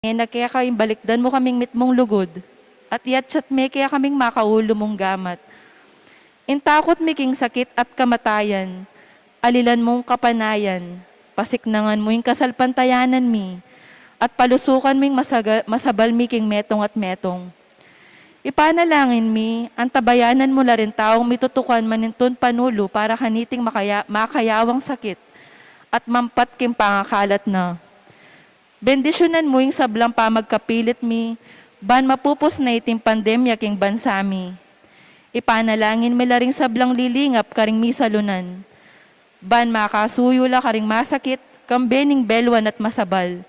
na kaya kayong balikdan mo kaming mitmong lugod, at yatchat me kaya kaming makaulo mong gamat. Intakot miking sakit at kamatayan, alilan mong kapanayan, pasiknangan mo yung kasalpantayanan mi, at palusukan ming masabal miking metong at metong. Ipanalangin mi, ang tabayanan mo la rin taong mitutukan manintun panulo para kaniting makayawang sakit, at mampat kim pangakalat na. Bendisyonan mo yung sablang pamagkapilit mi, ban mapupos na iting pandemya king bansami. Ipanalangin mi laring sablang lilingap karing misalunan. Ban makasuyo la karing masakit, kambening belwan at masabal.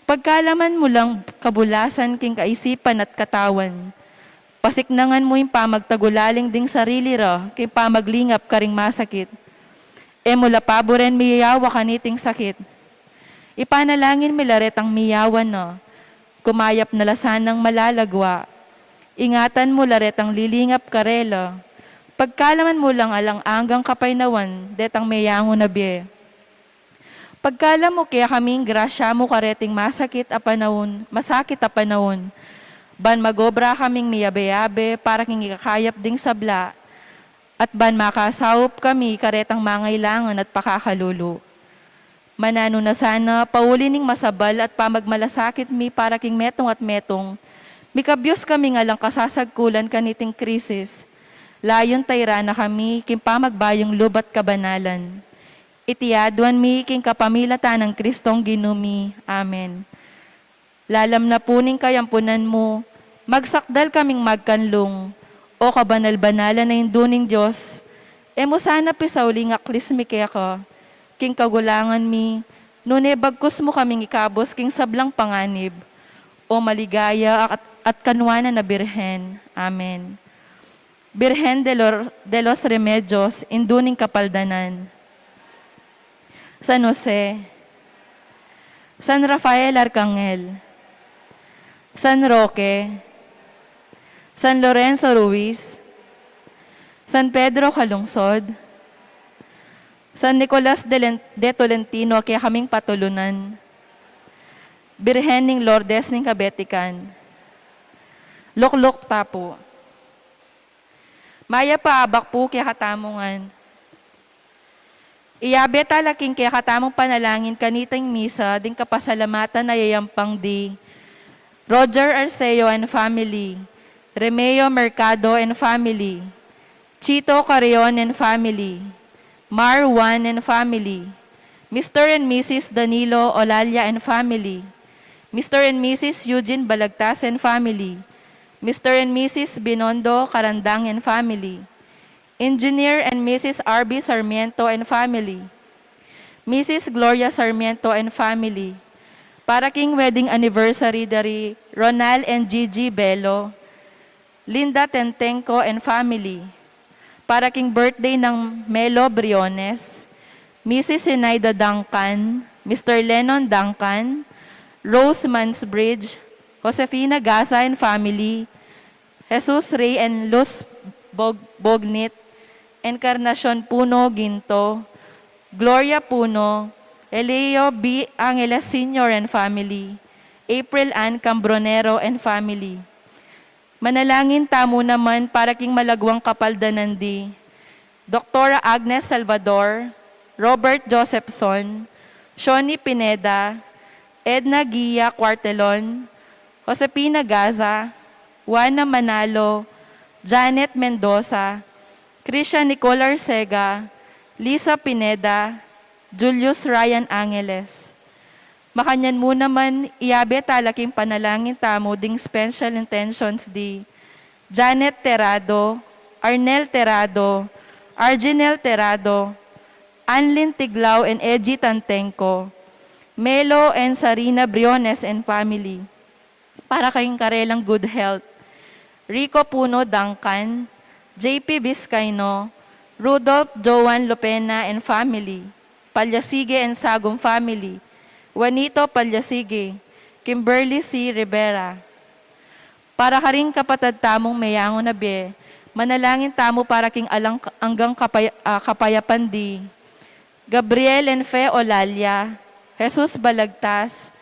Pagkalaman mo lang kabulasan king kaisipan at katawan. Pasiknangan mo yung pamagtagulaling ding sarili ra, king pamaglingap karing masakit. E mula paboren miyawa kaniting sakit. Ipanalangin milaret ang miyawan no, kumayap na lasanang malalagwa. Ingatan mo laret ang lilingap karela. Pagkalaman mo lang alang anggang kapaynawan, detang mayango na biye. Pagkala mo kaya kaming grasya mo kareting masakit a panahon, masakit a panahon. Ban magobra kaming miyabe-yabe para king ikakayap ding sabla. At ban makasawop kami karetang mangailangan at pakakalulu. Manano na sana, paulining masabal at pamagmalasakit mi para king metong at metong. Mikabyos kami nga lang kasasagkulan kaniting krisis. Layon tayra na kami, king pamagbayong lubat kabanalan. Itiyaduan mi, king kapamilatan ng Kristong ginumi. Amen. Lalam na puning kayampunan mo, magsakdal kaming magkanlong, o kabanal-banalan na induning Diyos. Emo sana pisauling aklis mi kaya ka, king kagulangan mi, nune bagkus mo kaming ikabos king sablang panganib, o maligaya at kanwanan na Birhen. Amen. Birhen de los Remedios, induning kapaldanan. San Jose, San Rafael Arcangel, San Roque, San Lorenzo Ruiz, San Pedro Calungsod, San Nicolas de Tolentino, kaya kaming patulunan. Birhen ning Lourdes ning Kabetikan. Lukluk tapo. Maya paabak po kaya katamungan. Iyabe talaking kaya katamong panalangin kanitang misa, ding kapasalamatan na yayampang di. Roger Arceo and family. Remeo Mercado and family. Chito Carrion and family. Mar Juan and family, Mr. and Mrs. Danilo Olalia and family, Mr. and Mrs. Eugene Balagtas and family, Mr. and Mrs. Binondo Karandang and family, Engineer and Mrs. R.B. Sarmiento and family, Mrs. Gloria Sarmiento and family, para king wedding anniversary dari Ronald and Gigi Bello, Linda Tentenco and family, para king birthday ng Melo Briones, Mrs. Sinaida Duncan, Mr. Lennon Duncan, Rose Mansbridge, Josefina Gaza and family, Jesus Ray and Luz Bognit, Encarnacion Puno Ginto, Gloria Puno, Elio B. Angeles Sr. and family, April Ann Cambronero and family. Manalangin tamo naman para king malagwang kapaldanan di. Dr. Agnes Salvador, Robert Josephson, Shoni Pineda, Edna Gia Cuartelon, Josepina Gaza, Juana Manalo, Janet Mendoza, Christian Nicole Arcega, Lisa Pineda, Julius Ryan Angeles. Makanyan mo naman, iyabe talaking panalangin tamo ding special intentions di Janet Terado, Arnel Terado, Arginel Terado, Anlin Tiglao and Eji Tantenco, Melo and Sarina Briones and family. Para kayong karelang good health. Rico Puno Duncan, JP Vizcaino, Rudolph Joan Lopena and family, Palyasige and Sagum family, Juanito Palyasige, Kimberly C. Rivera. Para ka rin kapatad tamong mayango na be, manalangin tamo para king anggang kapayapan di. Gabriel and Fe Olalia, Jesus Balagtas,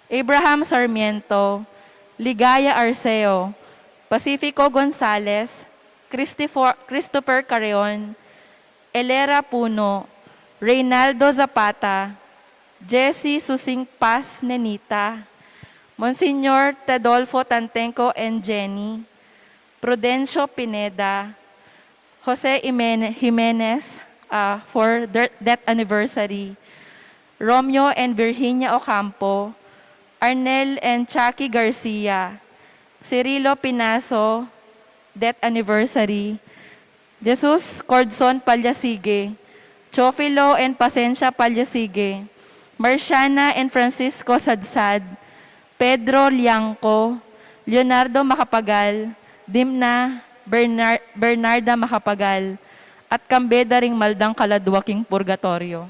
Abraham Sarmiento, Ligaya Arceo, Pacifico Gonzales, Christopher Carreon, Elera Puno, Reynaldo Zapata, Jessie Susing Paz Nenita, Monsignor Tedolfo Tantenco and Jenny, Prudencio Pineda, Jose Jimenez for their death anniversary, Romeo and Virginia Ocampo, Arnel and Chucky Garcia, Cirilo Pinaso, death anniversary, Jesus Cordson Palyasige, Chofilo and Pasencia Palyasige, Marciana and Francisco Sadsad, Pedro Liangco, Leonardo Macapagal, Dimna Bernarda Macapagal, at Kambeda ring Maldang Kaladwaking Purgatorio.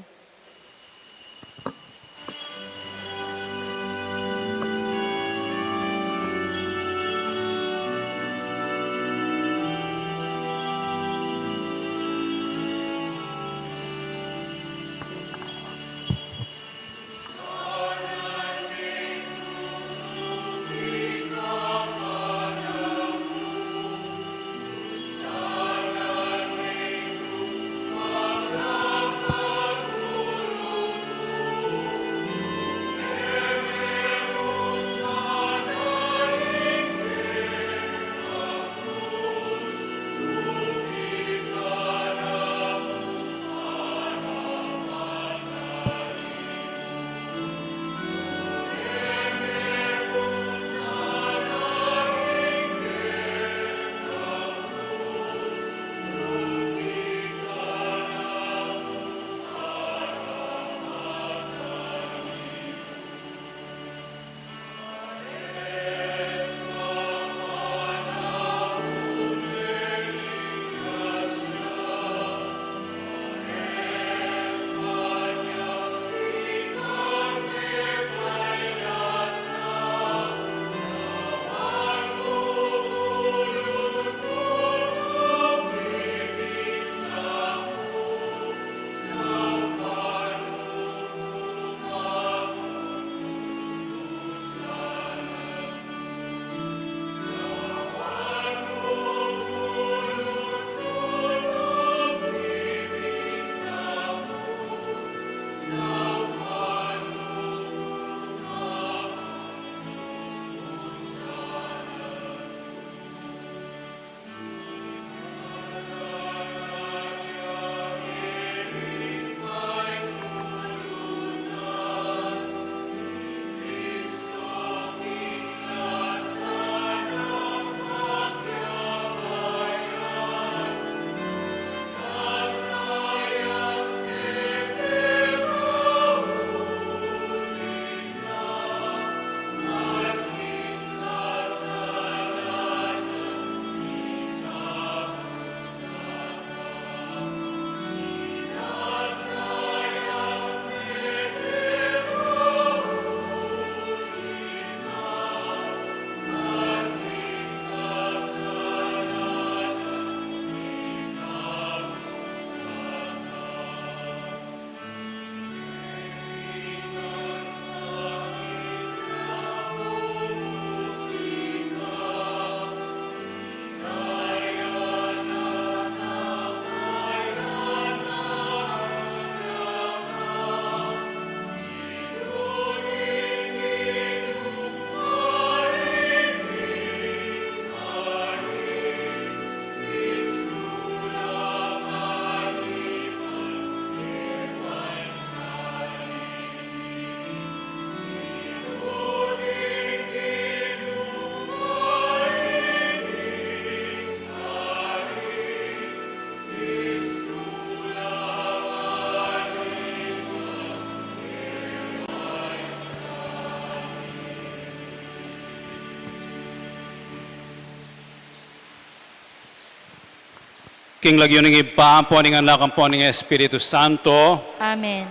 King lagyo ng ipa, po ng anak po ng Espiritu Santo, Amen.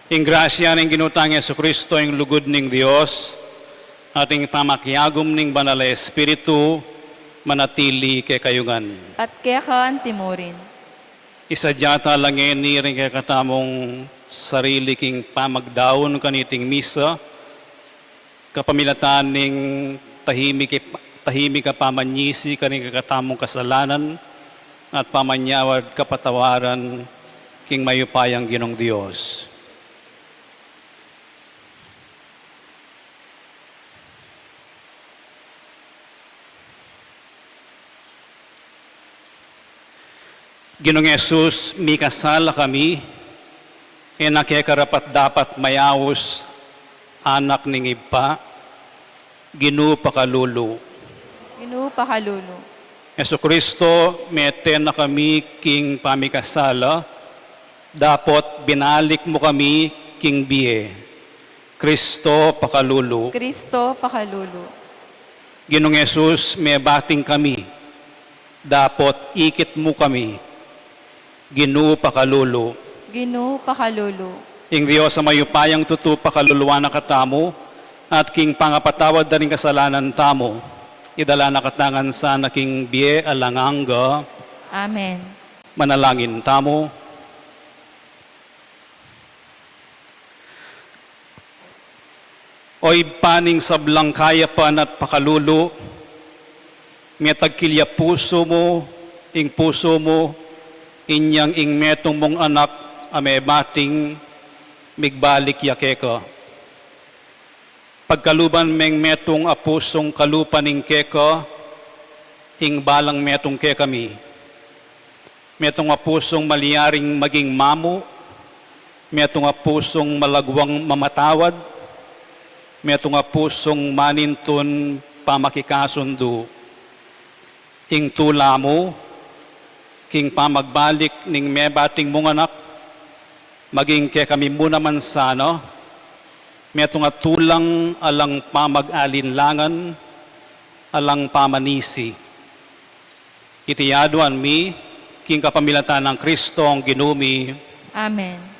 ing grasya ng ginutang Yesu Kristo, ing lugod ng Diyos, ating pamakyagom ng banal na Espiritu, manatili kay kayugan. At kaya kaan timurin. Isadyata lang ni rin kay katamong sarili king pamagdaon kaniting misa, kapamilatan ning tahimik ka pamanyisi kaning kakatamong kasalanan at pamanyawad kapatawaran king mayupayang Ginong Dios. Ginong Yesus, mikasala kami, nakikarapat dapat mayawos anak ning ipa, Ginoo pakalulu. Ginoo pakalulu. Yesu Kristo, meten na kami king pamikasala, dapat binalik mo kami king biye. Kristo pakalulu. Kristo pakalulu. Ginong Yesus, may bating kami, dapat ikit mo kami. Ginoo pakalulu. Ginoo pakalulu. Ing Dios sa mayupayang tutu pakaluluwa na katamo, at king pangapatawad na rin kasalanan tamo, idala na katangan sa naking biye alanganga. Amen. Manalangin tamo. Oy paning sablang kayapan at pakalulu, may tagkilya puso mo, ing puso mo, inyang ing metong mong anak, ame bating migbalik yakeka. Pagkaluban meng metong apusong kalupan ing keka, ing balang metong ke kami. Metong apusong maliyaring maging mamu, metong apusong malagwang mamatawad, metong apusong manintun pamakikasundo. Ing tula mo, king pamagbalik ning mebating mong anak, maging ke kami muna man sana, metong atulang alang pamag-alinlangan, alang pamanisi. Itiyaduan mi, king kapamilatan ng Kristo ang ginumi. Amen.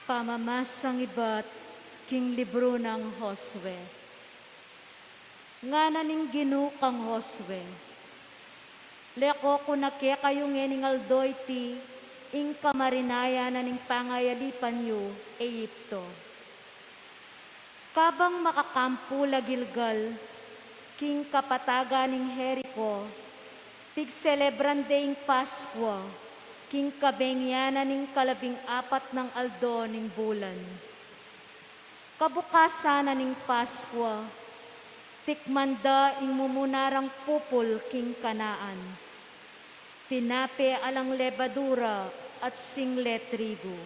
Pamamasang iba't king libro ng Josue. Nga naning Ginoo kang Josue. Leko kunake kayo ngening aldoy ti ing kamarinaya naning pangayalipan yu Egypto. Kabang makakampu lagilgal king kapataga ning Jericho, pig celebran ing Paskwa, king kabengyanan ning 14 ng aldo ning bulan. Kabukasan na ning Paskwa, tikmanda ing mumunarang pupul king Kanaan. Tinape alang lebadura at single trigo.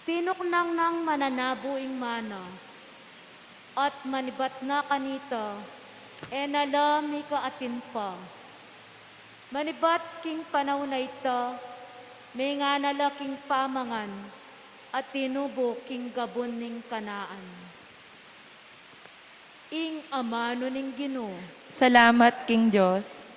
Tinuknang nang mananabo ing mana, at manibat na kanita, enalam ni kaatin pa. Manibat king panaw na ita, may nga nalaking pamangan, at tinubo king gabon ning Kanaan. Ing amano ning Ginoo. Salamat, King Diyos.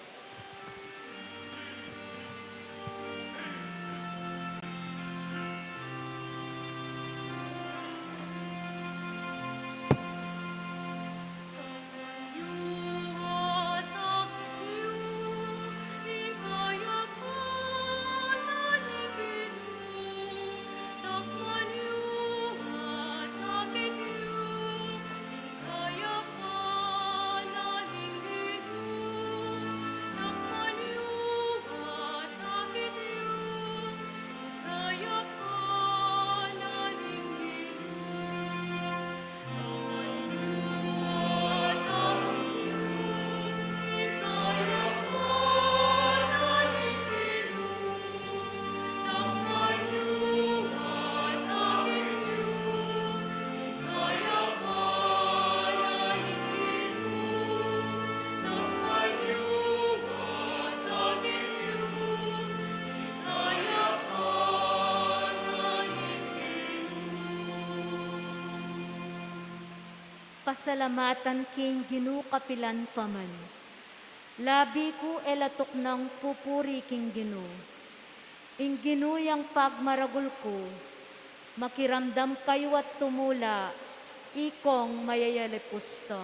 Pasalamatan king Ginoo kapilan paman. Labi ko elatok ng pupuri king Ginoo. Ing Ginoo yang pagmaragul ko, Makiramdam kayo at tumula, ikong mayayalipusta.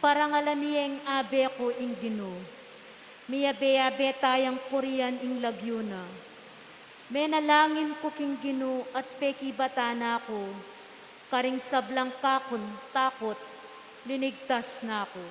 Parangalan niyeng abe ko ing Gino, miyabe-abe tayang purian ing lagyuna. Menalangin ko king Gino at peki batana ko, karing sablang kakon takot, linigtas na ko.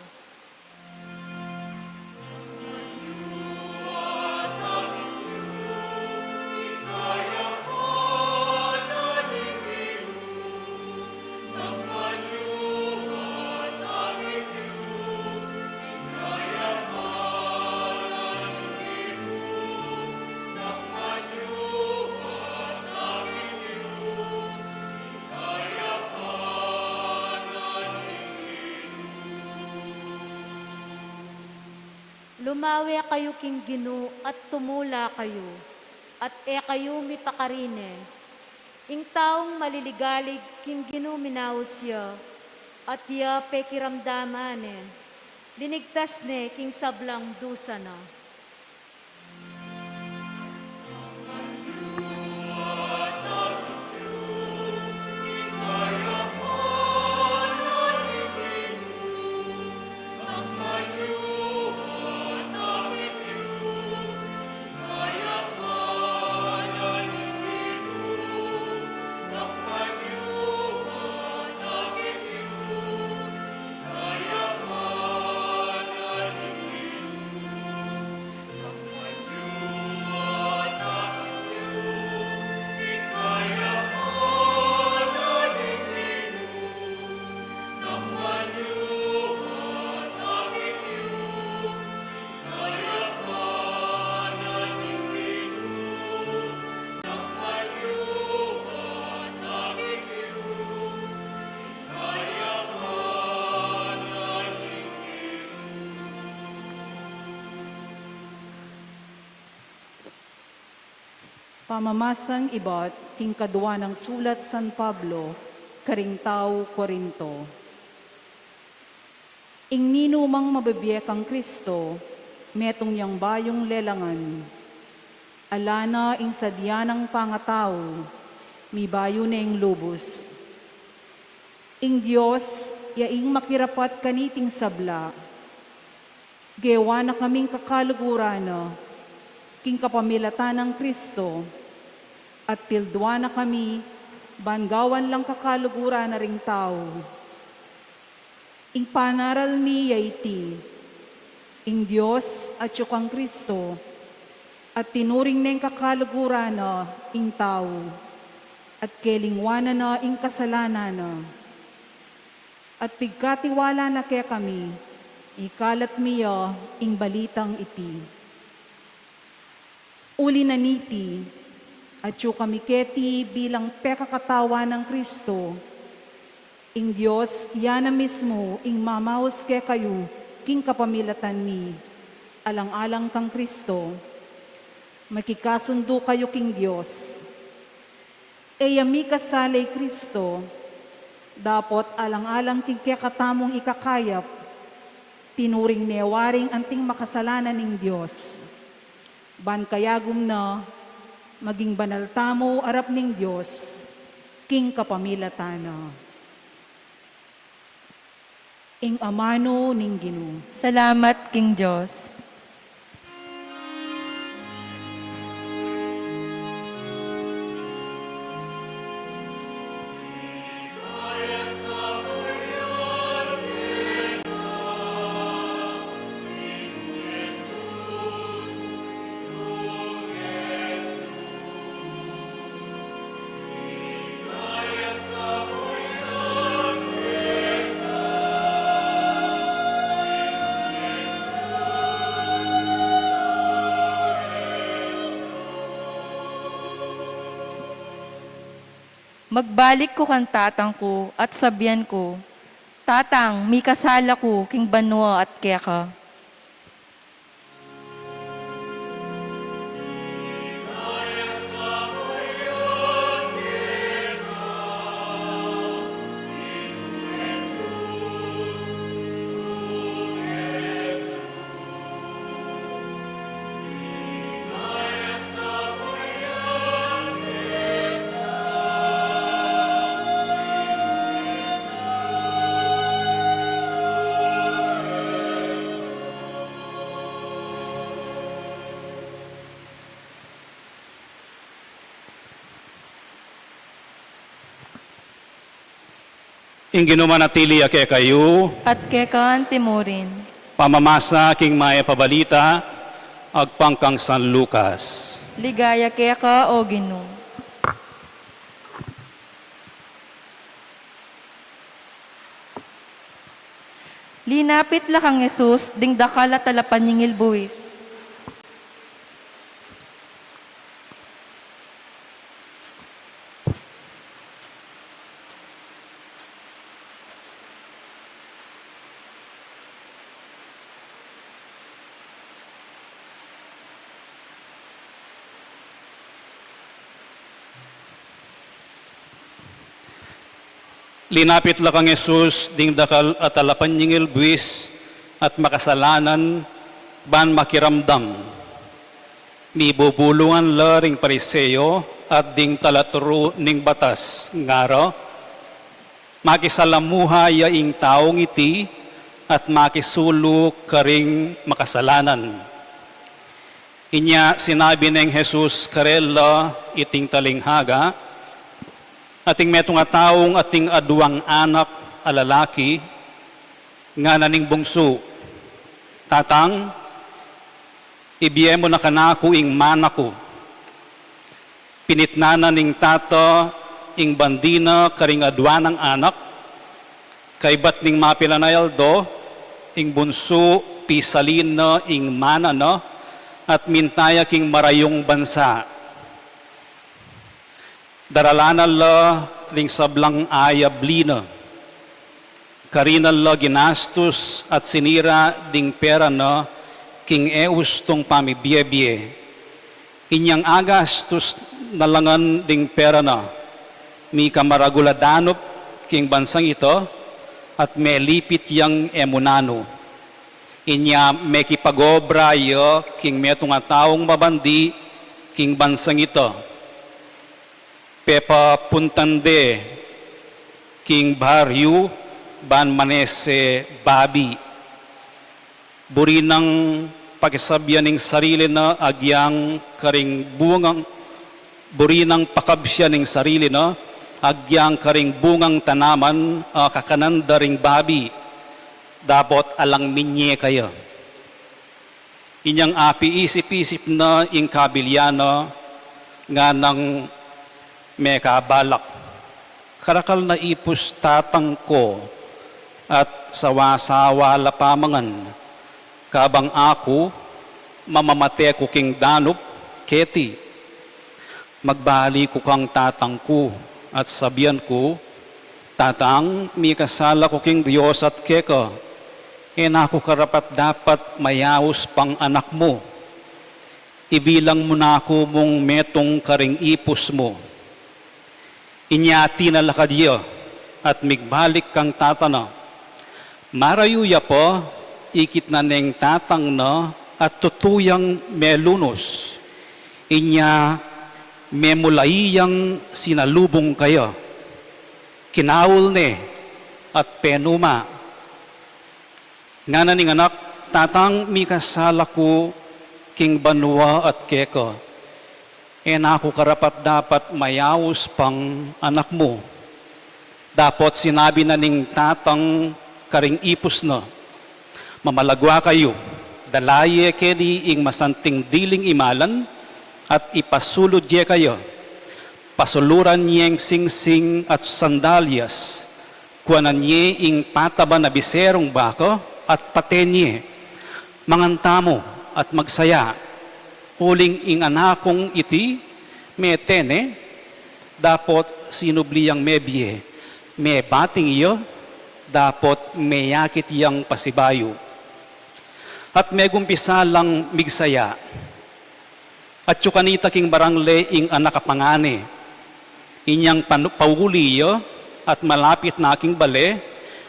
Lumawi kayo king Gino at tumula kayo, at kayo mipakarine. Ing taong maliligalig king Gino minaos ya, at ya pekiramdamane. Linigtas ne king sablang dusa na. Pamamasang ibat, king kadwa ng sulat San Pablo, Karingtao, Korinto. Ing ninumang mabibiyekang Kristo, metong yang bayong lelangan. Alana ing sadyanang pangatao, mi bayo na ing lubos. Ing Diyos, yaing makirapat kaniting sabla. Gewa na kaming kakalugurana, king kapamilatan ng Kristo, at tildwa na kami, bangawan lang kakalugura na ring tao. Ing panaral mi yaiti, ing Diyos at yukang Kristo, at tinuring na ing kakalugura na ing tao, at kelingwana na ing kasalanan na. At pigkatiwala na kaya kami, ikalat miya ing balitang iti. Uli na niti, at yu kami keti bilang pekakatawa ng Kristo. Ing Diyos, yana mismo, ing mamaos ke kayo, king kapamilatan mi, alang-alang kang Kristo. Makikasundo kayo king Diyos. Yami kasalay Kristo, dapot alang-alang king kekatamong ikakayap, tinuring newaring anting makasalanan ning Diyos. Ban kayagum na, maging banal tamo arap ning Diyos, king kapamilatana. Ing amano ning Ginoo. Salamat, King Diyos. Magbalik ko kan tatang ko at sabihan ko, Tatang, mi kasala ko king banwa at keka. Ingin manatili ake kayo, At kekan timurin. pamamasa king maya pabalita, agpangkang San Lucas. Ligaya keka o Ginoo. Linapit la kang Jesus, ding dakala talapan ningil buwis. Linapit la kang Jesus, ding dakal at alapan ningil buwis at makasalanan, ban makiramdam. Mi bubulungan la ring pariseo at ding talaturo ning batas ngaro, makisalamuha ya ing taong iti at makisulu karing makasalanan. Inya sinabi ng Jesus karela iting talinghaga, ating metong taong ating aduang anak alalaki, nga naning bungso. Tatang, ibiye mo na kanako ing manako. Pinitnana ning tata, ing bandina, karing aduan ng anak, kay bat ning mapilanayal do, ing bunso, pisalina, ing manana, at mintaya king marayong bansa. Daralanan la ring sablang ayablina. Karinan la ginastos at sinira ding pera na king eus tong pamibiyebye. Inyang agastos nalangan ding pera na. Mi kamaraguladanop king bansang ito at melipit yang emunano. Inya mekipagobra yo king metong taong mabandi king bansang ito. Pepa puntande king baryu ban manese babi. Buri ng pakisabyan ng sarili na agyang karing bungang, buri ng pakabsya ng sarili na agyang karing bungang tanaman kakananda ring babi. Dapat alang minye kayo. Inyang api isip-isip na ing kabilyana nga ng meka balak. Karakal na ipus tatang ko at sawa-sawa lapamangan. Kabang ako, mamamate ko king danup, keti. Magbali ko kang tatang ko at sabihan ko, Tatang, mi kasala ko king Diyos at keka. Ako karapat dapat mayawos pang anak mo. Ibilang mo na ako mong metong karing ipus mo. Inyati na lakadyo at migbalik kang tatana. Marayuya po, ikit na neng tatang na at tutuyang melunos. Inya memulayang sinalubong kayo. Kinawul ne at penuma. Nga na ning anak, tatang mikasala ko king banwa at keko. Ako karapat dapat mayawos pang anak mo. Dapat sinabi na ning tatang karing ipus na, mamalagwa kayo, dalaye kedi ing masanting diling imalan, at ipasulod ye kayo. Pasuluran niyeng singsing at sandalyas, kuanan niye ing pataba na biserong bako, at patenye, mangantamo at magsaya. Uling ing anakong iti, metene, dapat sinubliyang mebye, may bating iyo, dapat may yakit yang pasibayo. At may gumpisa lang migsaya, at yukanita king barangle ing anak kapangani, inyang pauli iyo, at malapit na aking bale,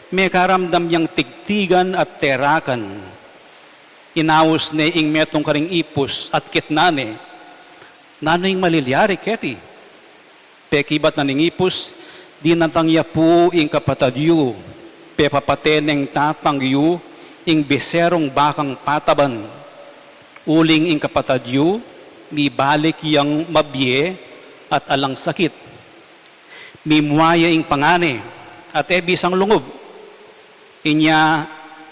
may karamdam yang tigtigan at terakan. Inaos ne ing metong karing ipus at kitnane, nanoing malilyari keti. Pekibat na ning ipus, di natangya po ing kapatadyo, pepapateneng tatangyo, ing beserong bakang pataban. Uling ing kapatadyo, mi balik yang mabye at alang sakit. Mimwaya ing pangane, at ebisang lungob. Inya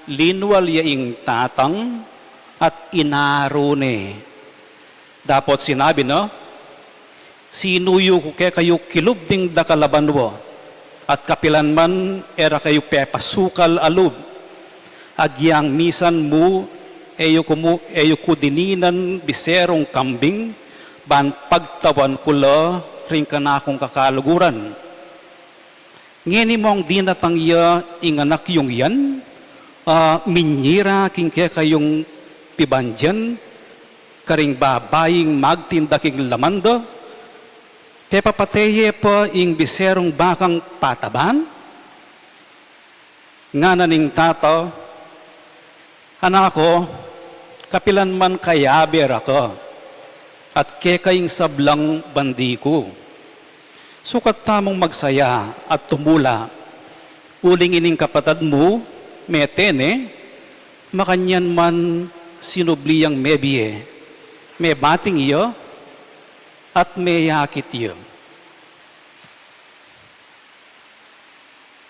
linwal ya ing tatang at inarone. Dapat sinabi, no? Sinuyo ko kayo kilubding da kalabanwo, at kapilan man era kayo pepasukal alub. Agyang misan mo, eyo ko dininan biserong kambing, ban pagtawan kula ring kanakong kakaluguran. Ngeni mong dinatangya inganak yung yan, minyira king kayong pibandyan, karing babaying magtindaking lamanda, pepapateye pa ing biserong bakang pataban, nga naning tata, anak ko, kapilan man kayaber ako, at kekaying sablang bandi ko. Sukat tamong magsaya at tumula, uling ining kapatad mo, metene, makanyan man sinubliyang mebye, may bating iyo, at may yakit iyo.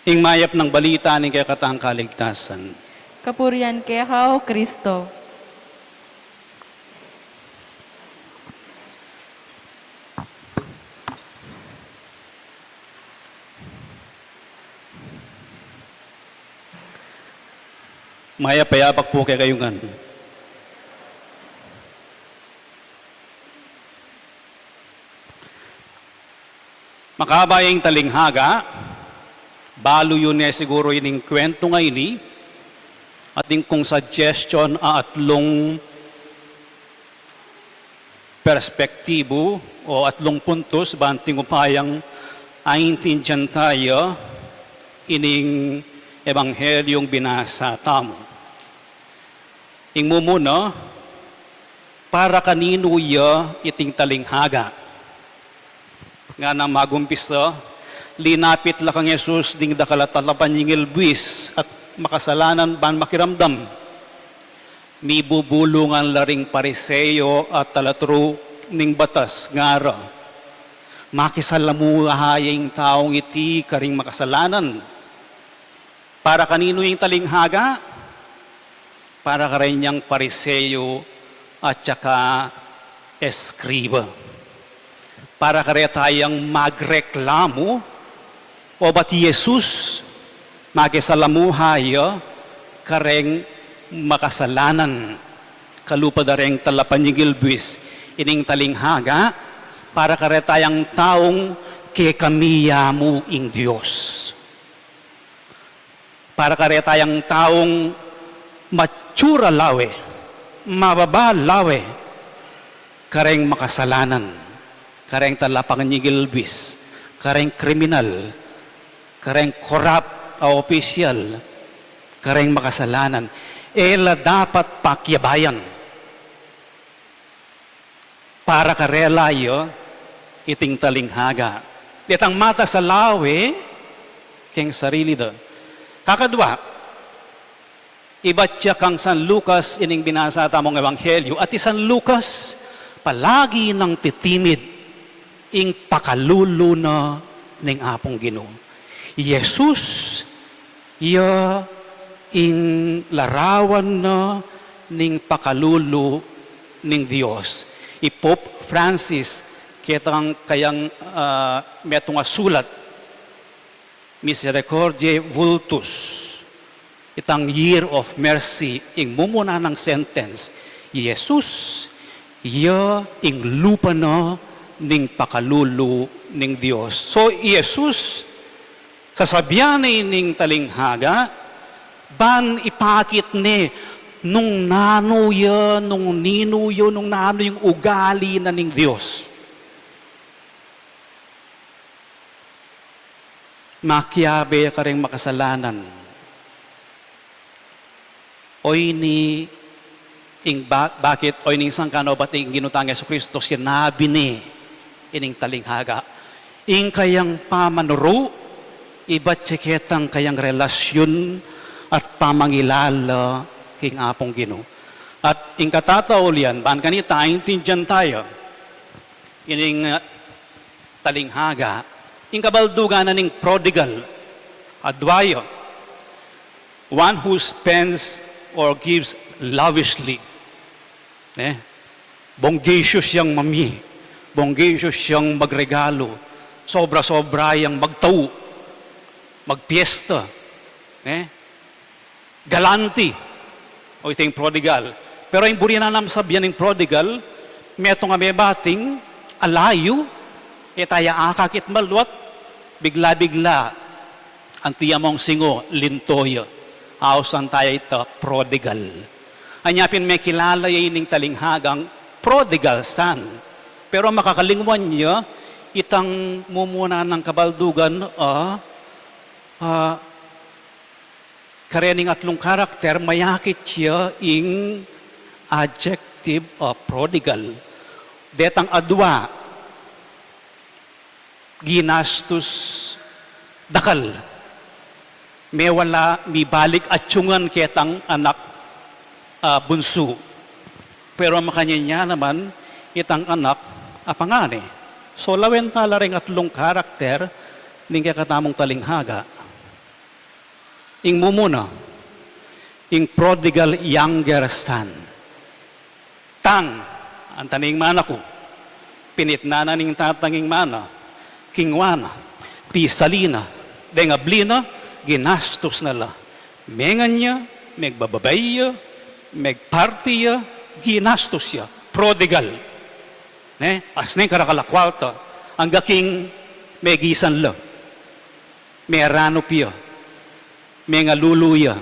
Ing mayap ng balita ng kakatang kaligtasan. Kapurian kay ka, O Kristo. Maya payapak po kay kayungan. Makabayang talinghaga, balo yun siguro yun kwento nga ini, ating kung suggestion atlong perspektibo o atlong puntos banting upayang aintindihan tayo ining ebanghelyong binasa tamo. Ing mumuna, para kanino ya iting talinghaga. Nga na magumpisa, linapit la kang Yesus ding dakalatalapan yingil buwis at makasalanan ban makiramdam. Mi bubulungan laring pariseyo at talatro ning batas ngara. Makisalamuhaying taong iti karing makasalanan. Para kanino yung talinghaga? Para kanyang pariseyo at saka eskriba. Para tayang magreklamo o ba't Jesus makisalamuhaya kareng makasalanan kalupadareng talapan yung gilbis ining talinghaga para tayang taong kekamiya mo ing Diyos. Para tayang taong matsura lawe, mababa lawe, kareng makasalanan, kareng talapangan ni gilbis, kareng kriminal, kareng korap o opisyal, kareng makasalanan, ela dapat pakyabayan. Para karelayo, iting talinghaga. Ditang mata sa lawe, keng sarili do. Kakadwa, iba't siya kang San Lucas ining binasa tamong ebanghelyo at San Lucas palagi nang titimid ing pakalulo na ning apong Ginoo. Jesus ya ing larawan na ning pakalulo ning Dios. I Pope Francis kitang kayang metong sulat Misericordiae Vultus, itang year of mercy, ing mumuna ng sentence, Jesus, ya ing lupa na ning pakalulu ning Dios. So, Jesus, sasabihan ning talinghaga, ban ipakit ni nung nanuya, nung ninuyo, nung nano yung ugali na ning Dios. Makiabe ka rin makasalanan. Oy ni bakit oy ning sangkano ba't ing ginutang Yesu Kristo sinabi ni ining talinghaga. Ing kayang pamanuro, iba't tsiketang kayang relasyon at pamangilala king apong Ginoo. At ing katataol yan, ban kanita, intindihan tayo, ining talinghaga, ing kabaldugan na ning prodigal, adwayo, one who spends or gives lavishly. Bonggacious siyang mami, bonggacious siyang magregalo, sobra-sobra yang magtau, magpiesta, galanti, o ito yung prodigal. Pero yung buri na naman sabihan ng prodigal, meto nga may bating, alayo, taya akakit malwat, bigla-bigla, ang tiya mong singo, lintoyo. Hausan tayo ito, prodigal. Anyapin may kilala yung talinghagang prodigal son. Pero makakalingwan niya, itang mumuna ng kabaldugan, karening atlong karakter, mayakit siya ing adjective prodigal. Detang adwa, ginastos dakal. May wala, may balik atsyungan ketang anak bunso. Pero makanya niya naman, itang anak, apangani. So, lawen tala rin atlong karakter, ning kakatamong talinghaga. Ing mumuna, ing prodigal younger son. Tang, ang taning mana ko, pinitnana ning tatanging mana, kingwana, pisalina, dengablina, ginastos nala. Mengan niya, megbababay niya, megparty niya, ginastos siya. Prodigal. Asning karakalakwalta, ang gaking megisan la. Merano piya. May nga luluya.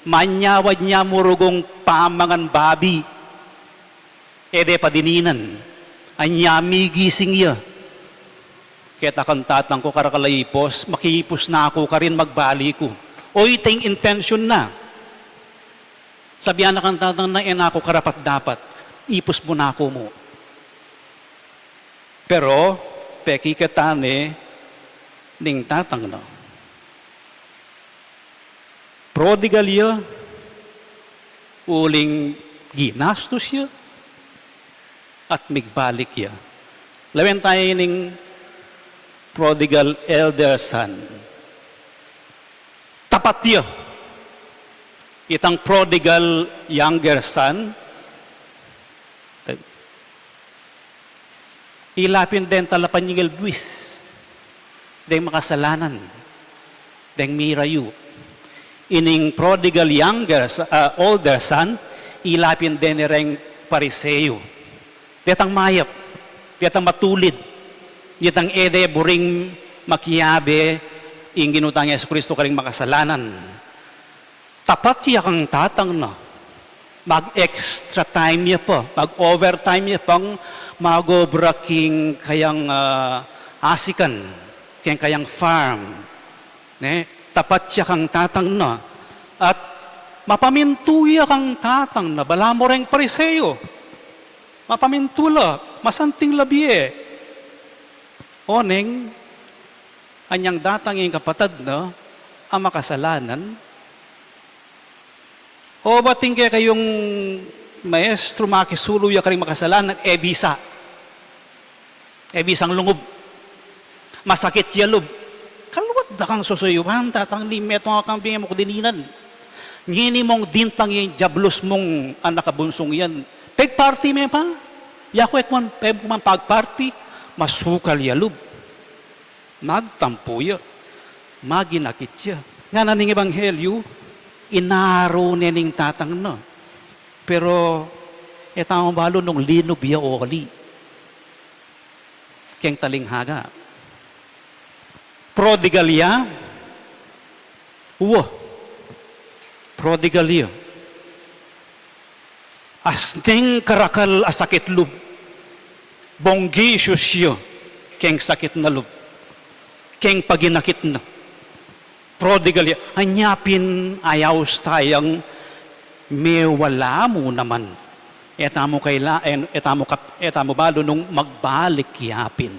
Manyawad niya murugong pamangan babi. Ede padininan. Anyami gising ya. Kaya kang tatang ko karakalayipos, makipos na ako ka rin magbali ko. O iting intention na. Sabihan na kang tatang na enako karapat dapat. Ipos mo na ako mo. Pero, peki katane, ning tatang na. Prodigal ya, uling ginastos ya, at migbalik ya. Lawen tayo ning prodigal elder son. Tapat ya. Itang prodigal younger son, ilapin din talapan yung buwis, deng makasalanan, deng mirayu. Ining prodigal older son, ilapin din ring pariseyo. Detang mayap, detang matulid, detang ede buring makiyabe, ing ginutang Yesu Kristo karing makasalanan. Tapat siya kang tatang na, mag-extra time niya pa, mag-overtime niya pang mag-obraking kayang asikan, kayang farm. Tapat siya kang tatang na. At mapamintuya kang tatang na. Bala mo rin pariseyo. Mapamintula. Masanting labi Oneng, anyang datang yung kapatad na, ang makasalanan. O bating kaya kayong maestro makisuluya ka rin makasalanan, ebisa. Ebisang lungob. Masakit yalob. Kaluwat da kang susuyuhan, tatang limet mga kang bingay mo kudininan. Ngini mong dintang yung jablos mong anak kabunsong yan. Peg-party may pa. Yakwek man, peg-man pag-party, masukal yalub. Magtampo ya. Maginakit ya. Nga naning ebanghelyo, inaro nening tatang na. Pero, etang balo nung linob ya oli. keng talinghaga. Prodigal ya, prodigal ya. Asting karakal asakit lub, bonggi isusyo, keng sakit na lub, keng paginakit na. Prodigal ya, anyapin ayaw tayang may wala mo naman. Etamo balo nung magbalik yapin.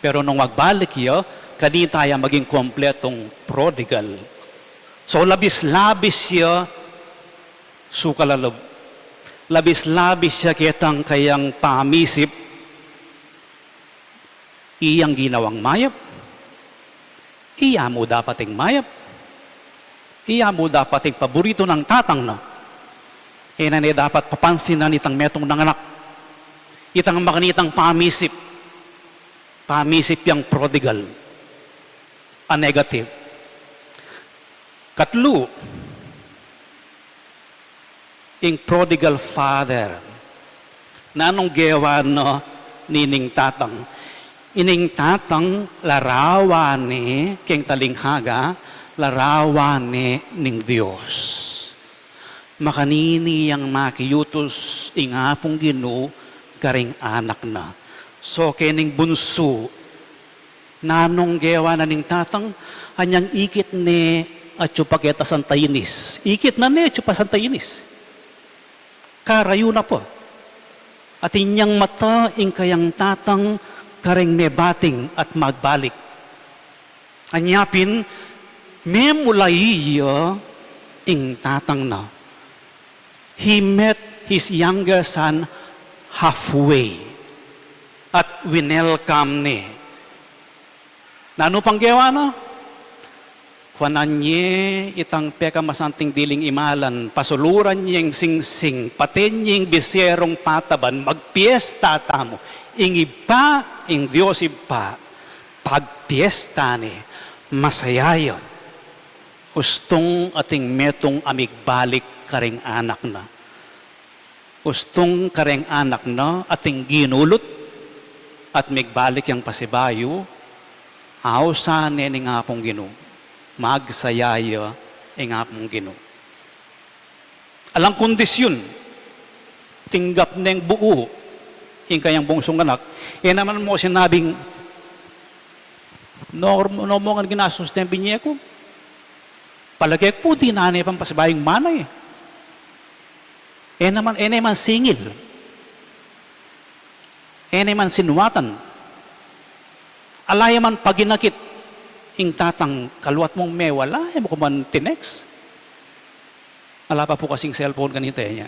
Pero nung magbalik ya, kadi tayo maging kompletong prodigal. So labis-labis siya sukalalob. Labis-labis siya kitang kayang pamisip. Iyang ginawang mayap. Iya mo dapating mayap. Iya mo dapating paborito ng tatang na. Na dapat papansin na nitang metong ng anak. Itang makanitang pamisip. Pamisip yang prodigal. A negative. Katlo, ing prodigal father. Nanong gewa no nining tatang. Ining tatang larawan ni keng talinghaga, larawan ni ning Diyos. Makanini yang makiyutos ingapong Ginoo karing anak na. So kening bunso, nanong gewa na ning tatang, anyang ikit ni at paketa santainis. Ikit na ni at santainis. Karayo na po. At inyang mata ing kayang tatang karing mebating at magbalik. Anyapin, memulaiya ing tatang na. He met his younger son halfway at winelcome ni. Nano pang gawa na? Kwananye itang peka masanting diling imalan, pasuluran niyang singsing, paten niyang biserong pataban, magpiesta tamo. Ing iba, ing Diyos iba, pagpiesta ni, masayayon. Ustong ating metong amigbalik karing anak na. Ustong karing anak na ating ginulot at migbalik yang pasibayo, awsa ni nga pong Ginoo. Magsayaya nga pong Ginoo. Alang kondisyon, tinggap neng buo ing kayang bungsong anak, naman mo sinabing, no mo nga ginasusten binye ko. Palagay po, di nanay pang pasibayang manay. naman singil. Naman sinuwatan. Alaya man paginakit, ing tatang kaluat mong may wala, mo kuman tinex. Ala pa po kasing cellphone ganito niya.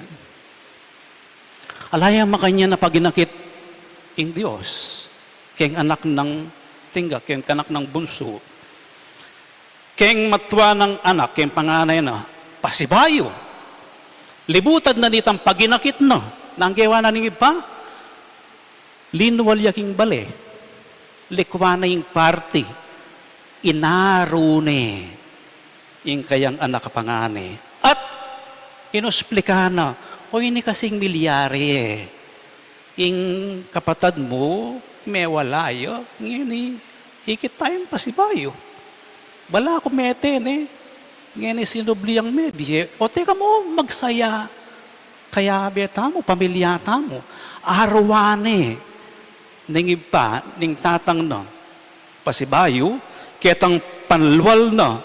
Alaya makanya na paginakit, ing Diyos, keng anak ng tingga, keng anak ng bunso, keng matwa ng anak, keng panganay na, pasibayo. Libutad na nitang paginakit na, nanggewa na ng iba, linwal yaking bale, likwa na yung party, inarune, yung kayang anak panganay. At, inosplika na, o ini kasing milyari ing kapatad mo, may walayo, ngayon ikit tayong pasibayo. Bala ako meten ngayon sinubli ang mebi. O teka mo, magsaya. Kaya beta mo, pamilyata mo. Arwane, ningib pa, ning tatang na, pasibayo, ketang panluwal na,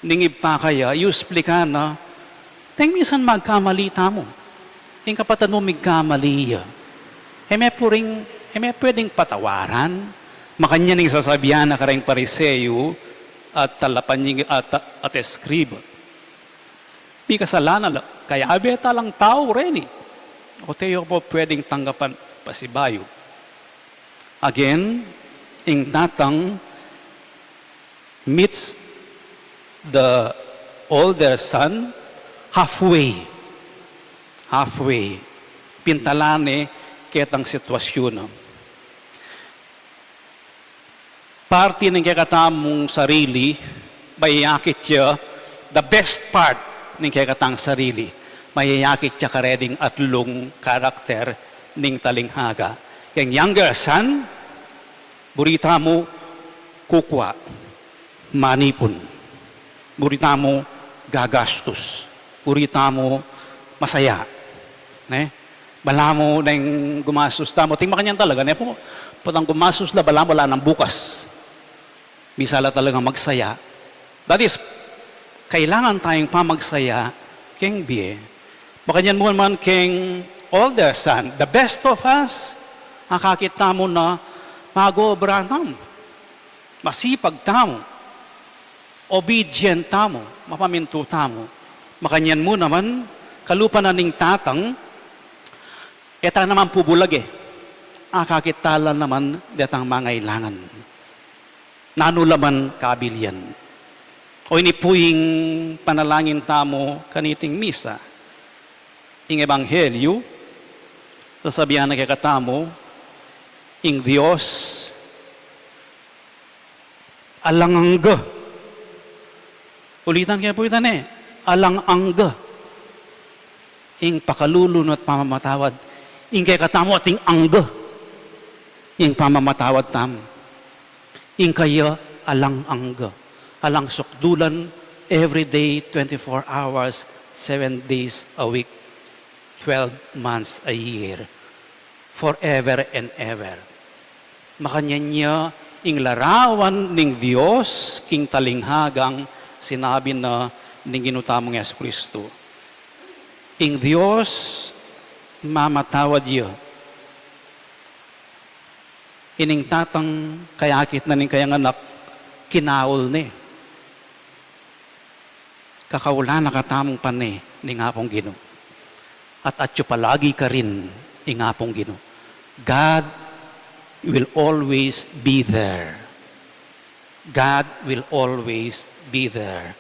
ningib pa kaya, yusplika na, minsan magkamalita mo. Yung kapatid mo magkamali. May pwedeng patawaran. Makanya ning sasabihan na kareng pariseyo at talapan at eskriba. Di kasalanan, kaya abeta lang tao rin O tayo po pwedeng tanggapan pasibayo. Again, ing tatang meets the older son halfway. Pintalane ketang sitwasyon. Party ng kakatamong sarili, mayayakit siya, the best part ng kakatang sarili, mayayakit siya kareding atlong karakter ng talinghaga. Keng younger son, burita mo kukwa, manipon. Burita mo gagastos. Burita mo masaya. Ne? Bala mo na yung gumastos tamo. Tingma kanyan talaga. Ne po, patang gumastos la, bala wala ng bukas. Misala talaga magsaya. That is, kailangan tayong pamagsaya keng biye. Baka yan mo naman keng older son, the best of us, nakakita mo na mag-obra nam. Masipag tamo. Obedient tamo. Mapaminto tamo. Makanyan mo naman, kalupa na ning tatang, eta naman pubulag eh. Akakitala naman detang mangailangan. Nanulaman kabilyan. O ini puing panalangin tamo kaniting misa. Ing ebanghelyo, sasabihan na kakatamo, ing Diyos, alangangga. Ulitan kaya po itan eh. Alangangga. Ing pakalulun at pamamatawad. Ing kaya katamo ating angga. Ing pamamatawad tamo. Ing kaya alangangga. Alang sukdulan every day, 24 hours, 7 days a week, 12 months a year, forever and ever. Makanya niya ing larawan ning Dios king talinghagang sinabi na ning ginutamong Yesu Kristo. Ing Dios mamatawad niya. Ining tatang kayakit na ning kayang anak kinaul ni. Kakawala na katamong pane ni ngapong Ginoo. At atyo palagi ka rin ni ngapong Ginoo. God will always be there. God will always be there.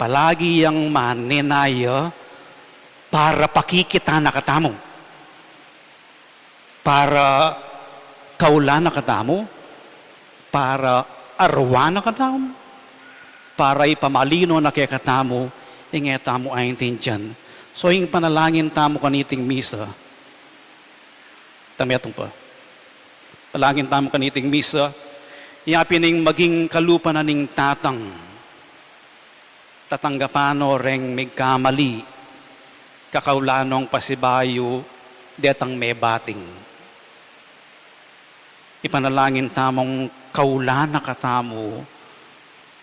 Palagi yang manenaya para pakikita na katamo. Para kaula na katamo. Para arwa na katamo. Para ipamalino na kaya katamo, ingeta mo ay dyan. So, yung panalangin tamo kaniting misa, tamitong pa. Palangin tamo kaniting misa, iyapin ning maging kalupa na ning tatang, tatanggapano reng migkamali, kakaulanong pasibayo, detang may bating. Ipanalangin tamong kaulana katamo,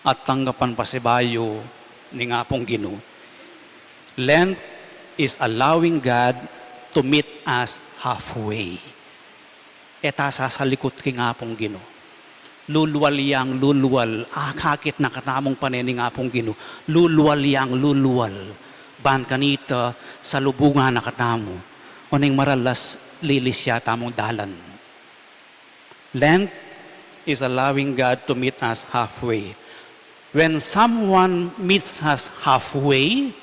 at tanggapan pasibayo ni nga pong Ginoo. Lent is allowing God to meet us halfway. Eta sasalikot ki nga pong Ginoo. Lulwal yang lulwal, kakit na katamong paneni nga pong Ginoo. Lulwal yang lulwal, ban kanita sa lubungan na katamo. O ning maralas lilisya tamong dalan. Lent is allowing God to meet us halfway. When someone meets us halfway,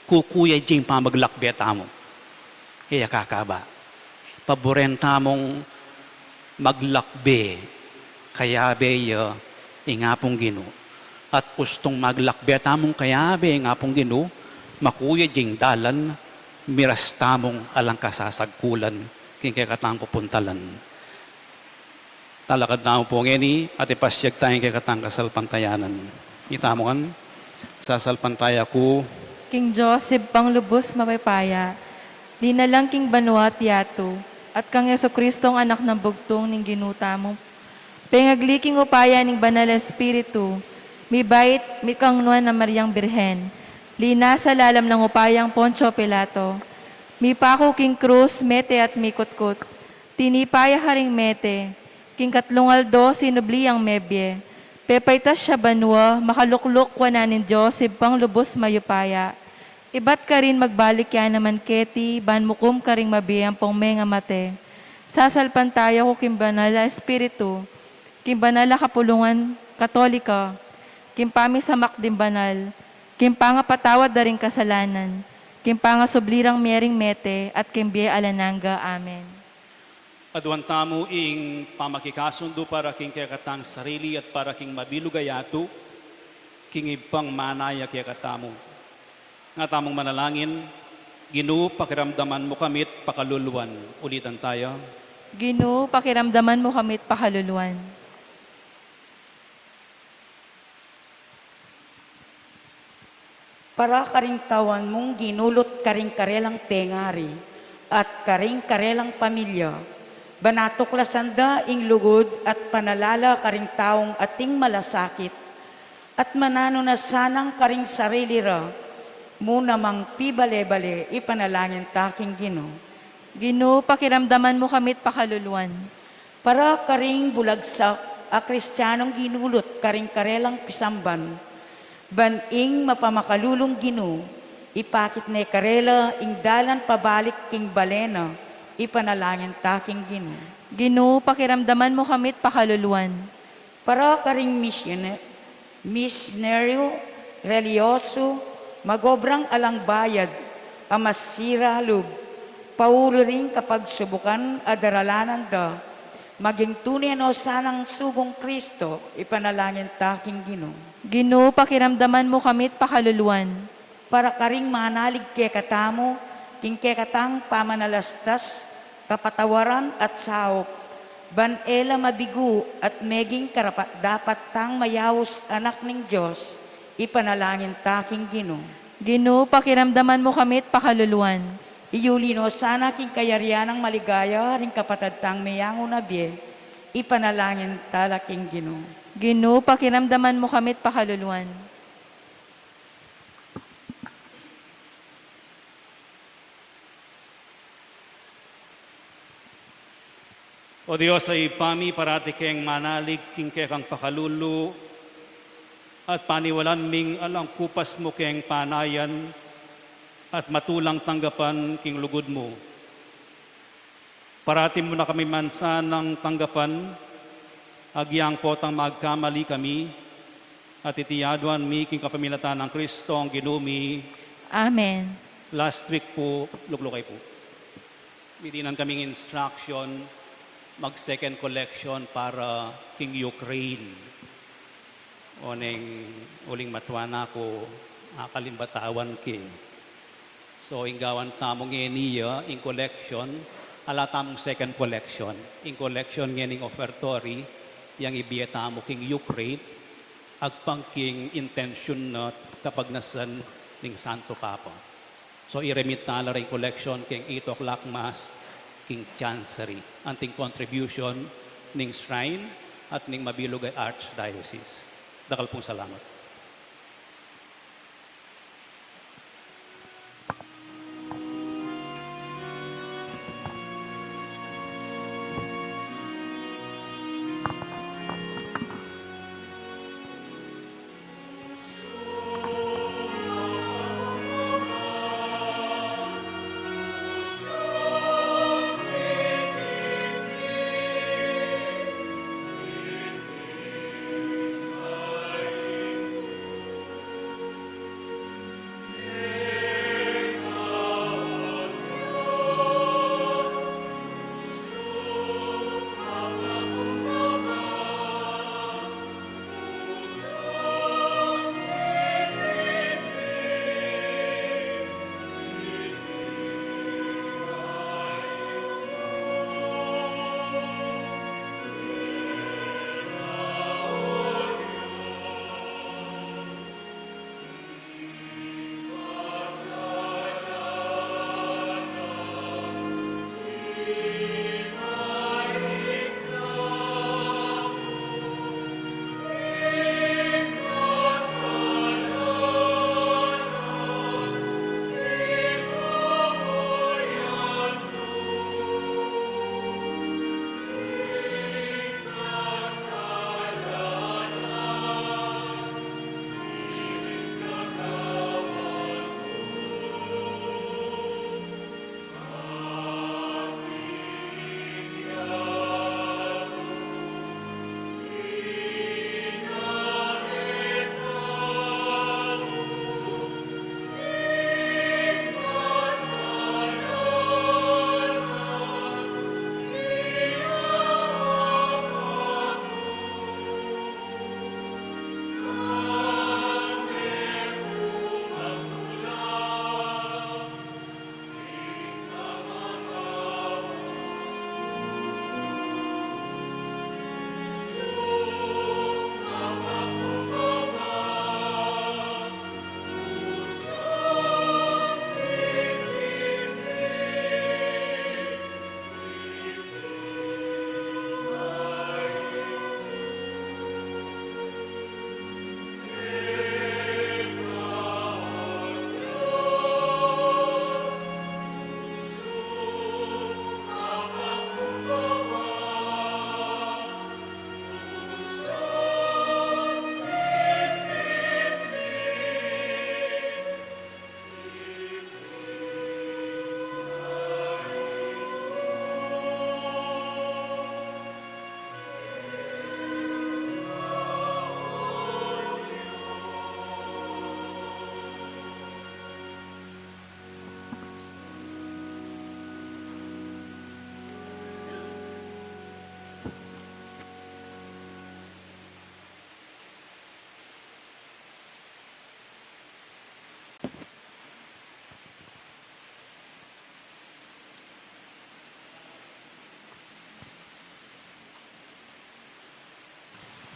kukuya diyang pamaglakbet mo. Kaya kakaba. Paboren tamong maglakbe, kaya beya, ingapong Ginoo. At gustong maglakbet among kaya be, ingapong Ginoo, makuya diyang dalan, miras tamong alang kasasagkulan, kaya katang pupuntalan. Talakad na po ngeni at ipasyag tayong kay katang kasalpantayanan. Kita mo kan, sasalpantaya ko. King Joseph panglubos mapaypaya, di na lang king Banuat yato, at kang Yesu Kristong anak ng bugtong ning ginuta mo. Pengagliking upaya ning Banal Espiritu, mi bait mi kang nuan na Maryang Birhen, lina sa lalam ng upayang Poncio Pilato, mi pako king krus, mete at mikutkut, tinipaya haring mete, king katlungaldo sinubli ang mebye. Pepaytas siya banwa, makalukluk wananin Joseph pang lubos mayupaya. Ibat ka rin magbalik yan naman keti, ban mukum ka rin mabiyang pong menga mate. Sasalpan tayo ko kimbanala espiritu, kimbanala kapulungan katolika, kimpami samak din banal, kimpanga patawad da rin kasalanan, kimpanga sublirang mering mete, at kimbiye alananga. Amen. Aduan tamo ing pamakikasundo para king kakatang sarili at para king mabilugayato, king ibang manaya kaya katamo. Nga tamong manalangin, Ginoo, pakiramdaman mo kamit pakaluluwan. Ulitan tayo. Ginoo, pakiramdaman mo kami at pakaluluan. Para karing tawan mong ginulot karing karelang pengari at karing karelang pamilya, banatuklasan da ing lugod at panalala karing taong ating malasakit, at manano na sanang karing sarili ra, muna mang pibale-bale ipanalangin taking Ginoo. Ginoo, pakiramdaman mo kami at pakaluluan. Para karing bulagsak a kristyanong ginulot karing karelang pisamban, baning mapamakalulong Ginoo, ipakit ne karela ing dalan pabalik king balena, ipanalangin taking Ginoo. Ginoo, pakiramdaman mo kami at pakaluluan. Para karing misyonaryo, religyoso, magobrang alang bayad, amasira lub, paulo rin kapag subukan adaralanan da, maging tunay no sanang sugong Kristo, ipanalangin taking Ginoo. Ginoo, pakiramdaman mo kami at pakaluluan. Para karing manalig kay katamo, king kay katang pamanalastas, kapatawaran at saop, banela mabigu at meging karapat dapat tang mayawos anak ng Diyos, ipanalangin taking Ginoo. Ginoo, pakiramdaman mo kami at pakaluluan. Iyulino sana king kayarian ng maligaya, ring kapatad tang mayango na biye, ipanalangin talaking Ginoo. Ginoo, pakiramdaman mo kami at pakaluluan. O Diyos ay pami parati keng manalig king kekang pakalulu at paniwalan ming alang kupas mo keng panayan at matulang tanggapan king lugod mo. Parati mo na kami mansa ng tanggapan, agyang potang magkamali kami, at itiyaduan mi king kapamilatan ng Kristo ang ginumi. Amen. Last week po, luklukay po. Bininan kaming instruction, mag-second collection para king Ukraine. O neng uling matwana ko, akalimbatawan ki. So, inggawan tamong ngeniya, in collection, ala tamong second collection. In collection ngening offertory, yang ibiyata mo king Ukraine, agpang king intention na kapag nasan ning Santo Papa. So, iremit na rin collection king 8 o'clock Mass, king Chancery, anting contribution ning shrine at ning Mabilogay Archdiocese. Dakal pong salamat.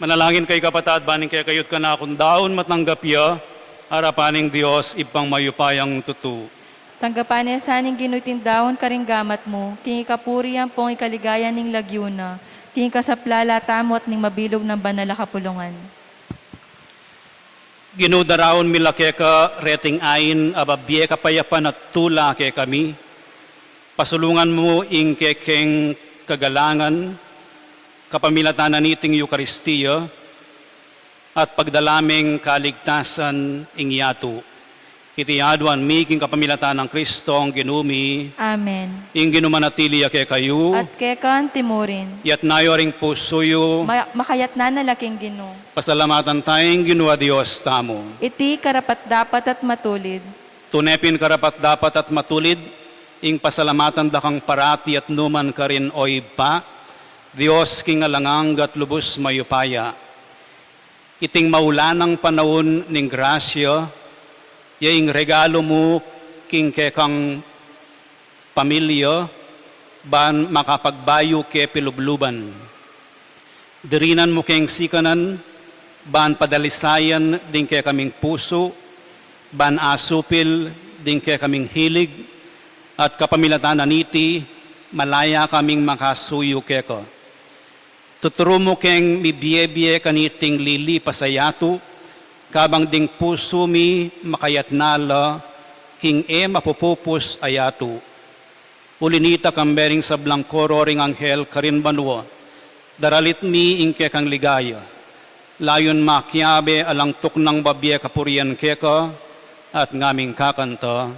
Manalangin kay kapatad, baning kay kayot ka na akong daon matanggap ya, harapaning Diyos, ipang mayupayang tutu. Tanggapan niya saning ginutindaon karing gamat mo, kingi kapuriyan pong ikaligayan ning lagyuna, kingi kasaplala tamot ning mabilog ng banala kapulungan. Ginudaraon mila kay ka reting ain, ababye kapayapan at tula kay kami. Pasulungan mo ing kekeng kagalangan, kapamilatanan niting Eukaristiya, at pagdalaming kaligtasan ing yato. Iti aduan mi king kapamilatan ng Kristo ang ginumi, Amen. ing ginumanatili kay kayo, At kekan timurin, yat nayo ring pusoyo, makayat na nalaking gino. pasalamatan tayong ginua Diyos tamo. Iti karapat dapat at matulid. Tunepin karapat dapat at matulid, ing pasalamatan dakang parati at numan ka rin oy pa, Diyos king alangang at lubos mayupaya. Iting maulanang panahon ning grasya, yaing regalo mo king kekang pamilya, ban makapagbayo ke pilubluban. Dirinan mo keng sikanan, ban padalisayan din ke kaming puso, ban asupil din ke kaming hilig, at kapamilatanan niti, malaya kaming makasuyo keko. Tuturo mo keng mibiye-biye kaniting lili pasayato, kabang ding puso mi makayat nala, king mapupupos ayato. Ulinita kambering sa blangkoro ring anghel karin banwa, daralit mi ingke kang ligaya. Layon makiabe alang tuknang babye kapurian keka, at ngaming kakanta.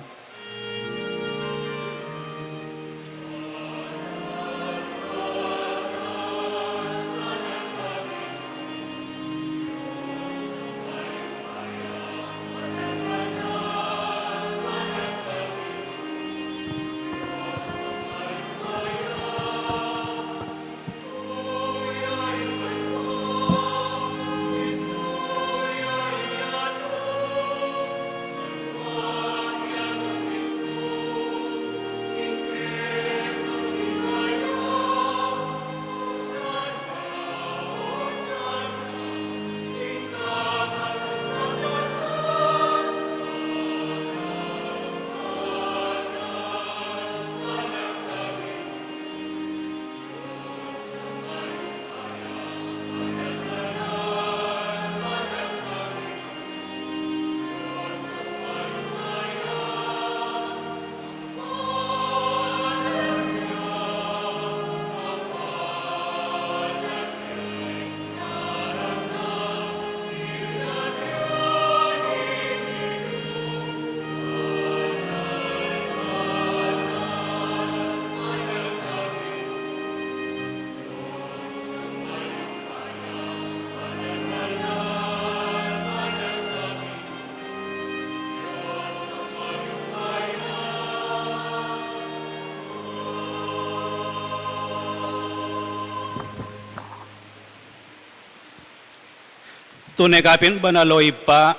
Tunay kapin banaloy pa,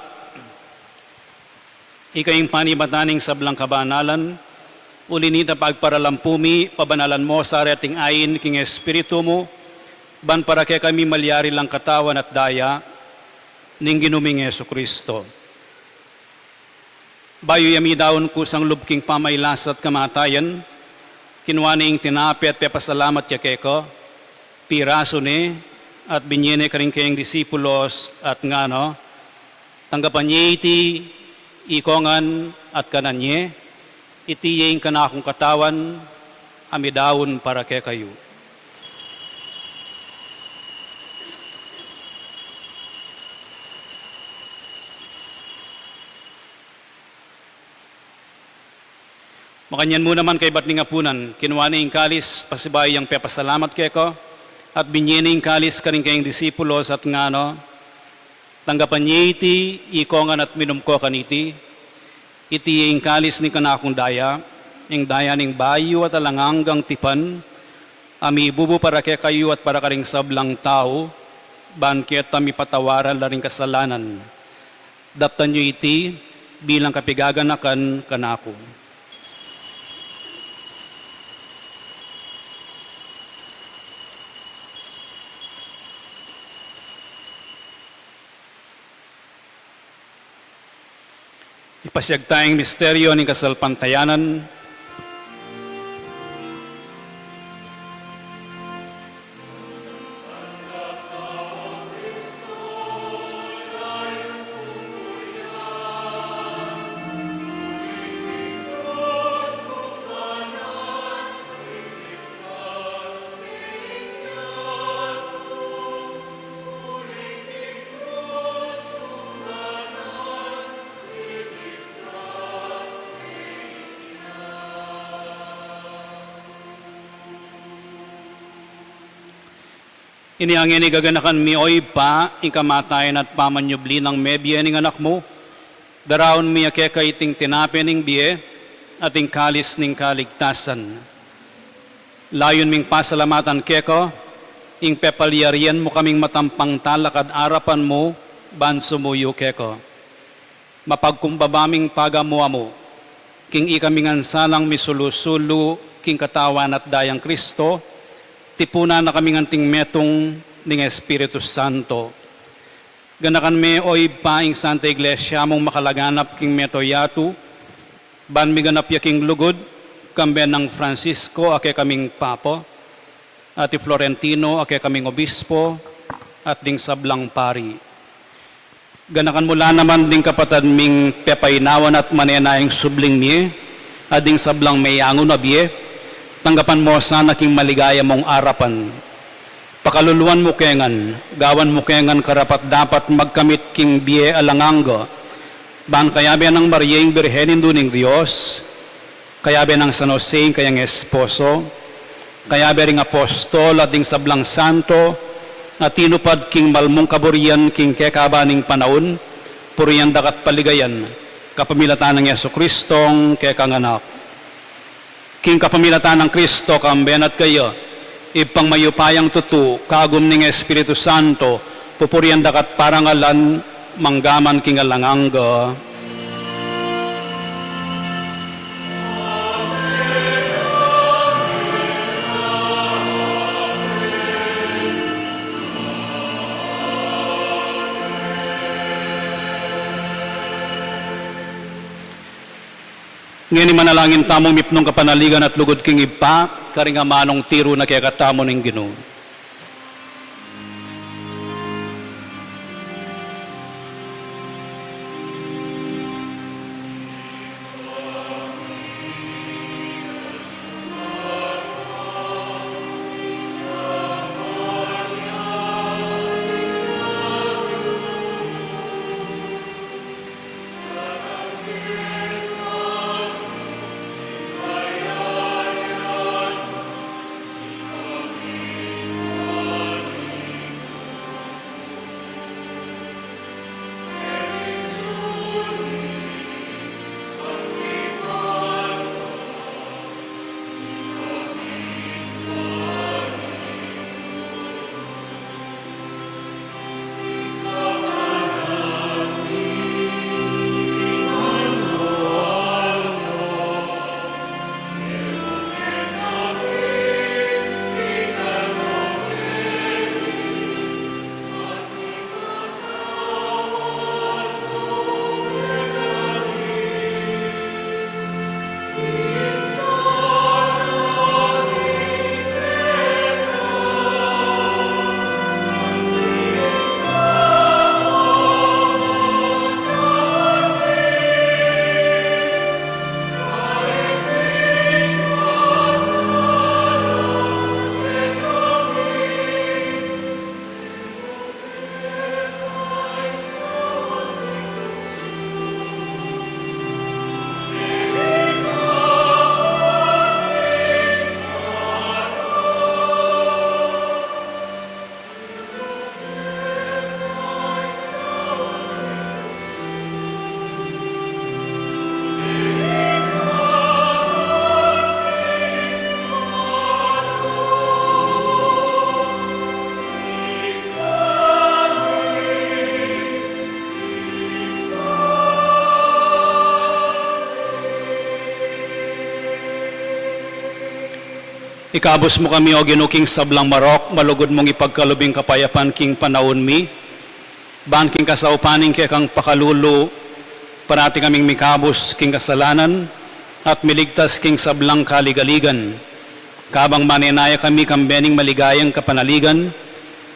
ikayong panibataning sablang kabanalan, ulinita pagparalampumi, pabanalan mo sa areting ayin king espiritu mo, ban para kay kami malyari lang katawan at daya, ning ginuming Yesu Kristo. Bayo yami daon kusang lubking pamaylas at kamatayan, kinwaning tinapi at pepasalamat ya keko, piraso ni, at binyene ka rin kayong disipulos at ngano, tanggapan niya iti ikongan at kananye, iti yung kanakong katawan, amidawon para kay kayo. Makanyan mo naman kay Batning Apunan, kinuha na yung kalis, pasibay yung pepasalamat kay ko, at binyening kalis ka rin kayong disipulos at ngano, tanggapan niya iti, ikongan at minumko kaniti, iti yung kalis ni kanakong daya, yung daya ning bayo at alanganggang tipan, ami bubu para kay kayo at para ka rin sablang tao, banket ami patawaran la rin kasalanan. Daptan niyo iti, bilang kapigaganakan kanako. Ipasiyag tayong misteryo ng kasalpantayanan. Iniangin ni gaganakan mi oy pa, inkamatayan at pamanyubli ng mebye ning anak mo. Daraon mi akeka iting tinapin ning biye at ing kalis ning kaligtasan. Layon ming pasalamatan keko, ing pepalyarian mo kaming matampang talakad arapan mo, ban sumuyo keko. Mapagkumbabaming pagamuwa mo, king ikamingan salang misulusulu, king katawan at dayang Kristo, tipuna na kaming anting metong ning Espiritu Santo. Ganakan me oy paing Santa Iglesia mong makalaganap king metoyatu, ban mi ganap yaking lugod, kambe ng Francisco ake kaming papo, ati Florentino ake kaming obispo, at ding sablang pari. Ganakan mula naman ding kapatad ming pepaynawan at manenaing subling mi, at ding sablang mayangon na biye, tanggapan mo sana king maligaya mong arapan. Pakaluluan mo kengan, gawan mo kengan karapat dapat magkamit king biye alanganga. Ban kayabe ng Mariaing Birhenin duning Diyos, kayabe ng San Jose kayang esposo, kayabe ring apostol at ding sablang santo, at tinupad king malmong kaburian king kekabaning panaon, puriyan dakat paligayan, kapamilatan ng Yesu Kristong kekanganak. King kapamilatan ng Kristo, kamben at kayo, ipang mayupayang tutu, kagum ning Espiritu Santo, pupurian dakat parangalan, manggaman king alanganga. Ngayon manalangin tamong mipnong kapanaligan at lugod king ipa, karingamanong tiro na kaya katamo ng Ginoo. Ikabos mo kami o ginuking sablang marok, malugod mong ipagkalubing kapayapan king panahon mi, ban king kasaupaning kay kang pakalulu, Parati kaming mikabos king kasalanan at miligtas king sablang kaligaligan. Kabang maninaya kami kambening maligayang kapanaligan,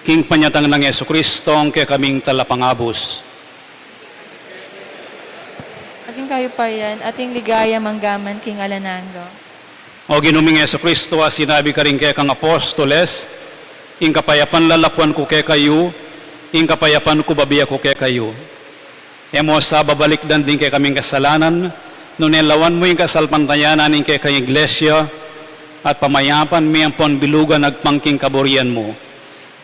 king panyatang ng Yesu Kristo ang kaya kaming talapangabos. Ating kayo pa yan, ating ligaya manggaman king alananggo. O ginuming Yesu Kristo, sinabi ka rin kaya kang apostoles, ing kapayapan lalakwan ko kaya kayo, ing kapayapan ko babiya ko kaya kayo. Emo sa babalik dan din kaya kaming kasalanan, nunilawan mo yung kasalpantayanan ing kaya kayong iglesia, at pamayapan mi ang ponbilugan nagpangking kaburian mo.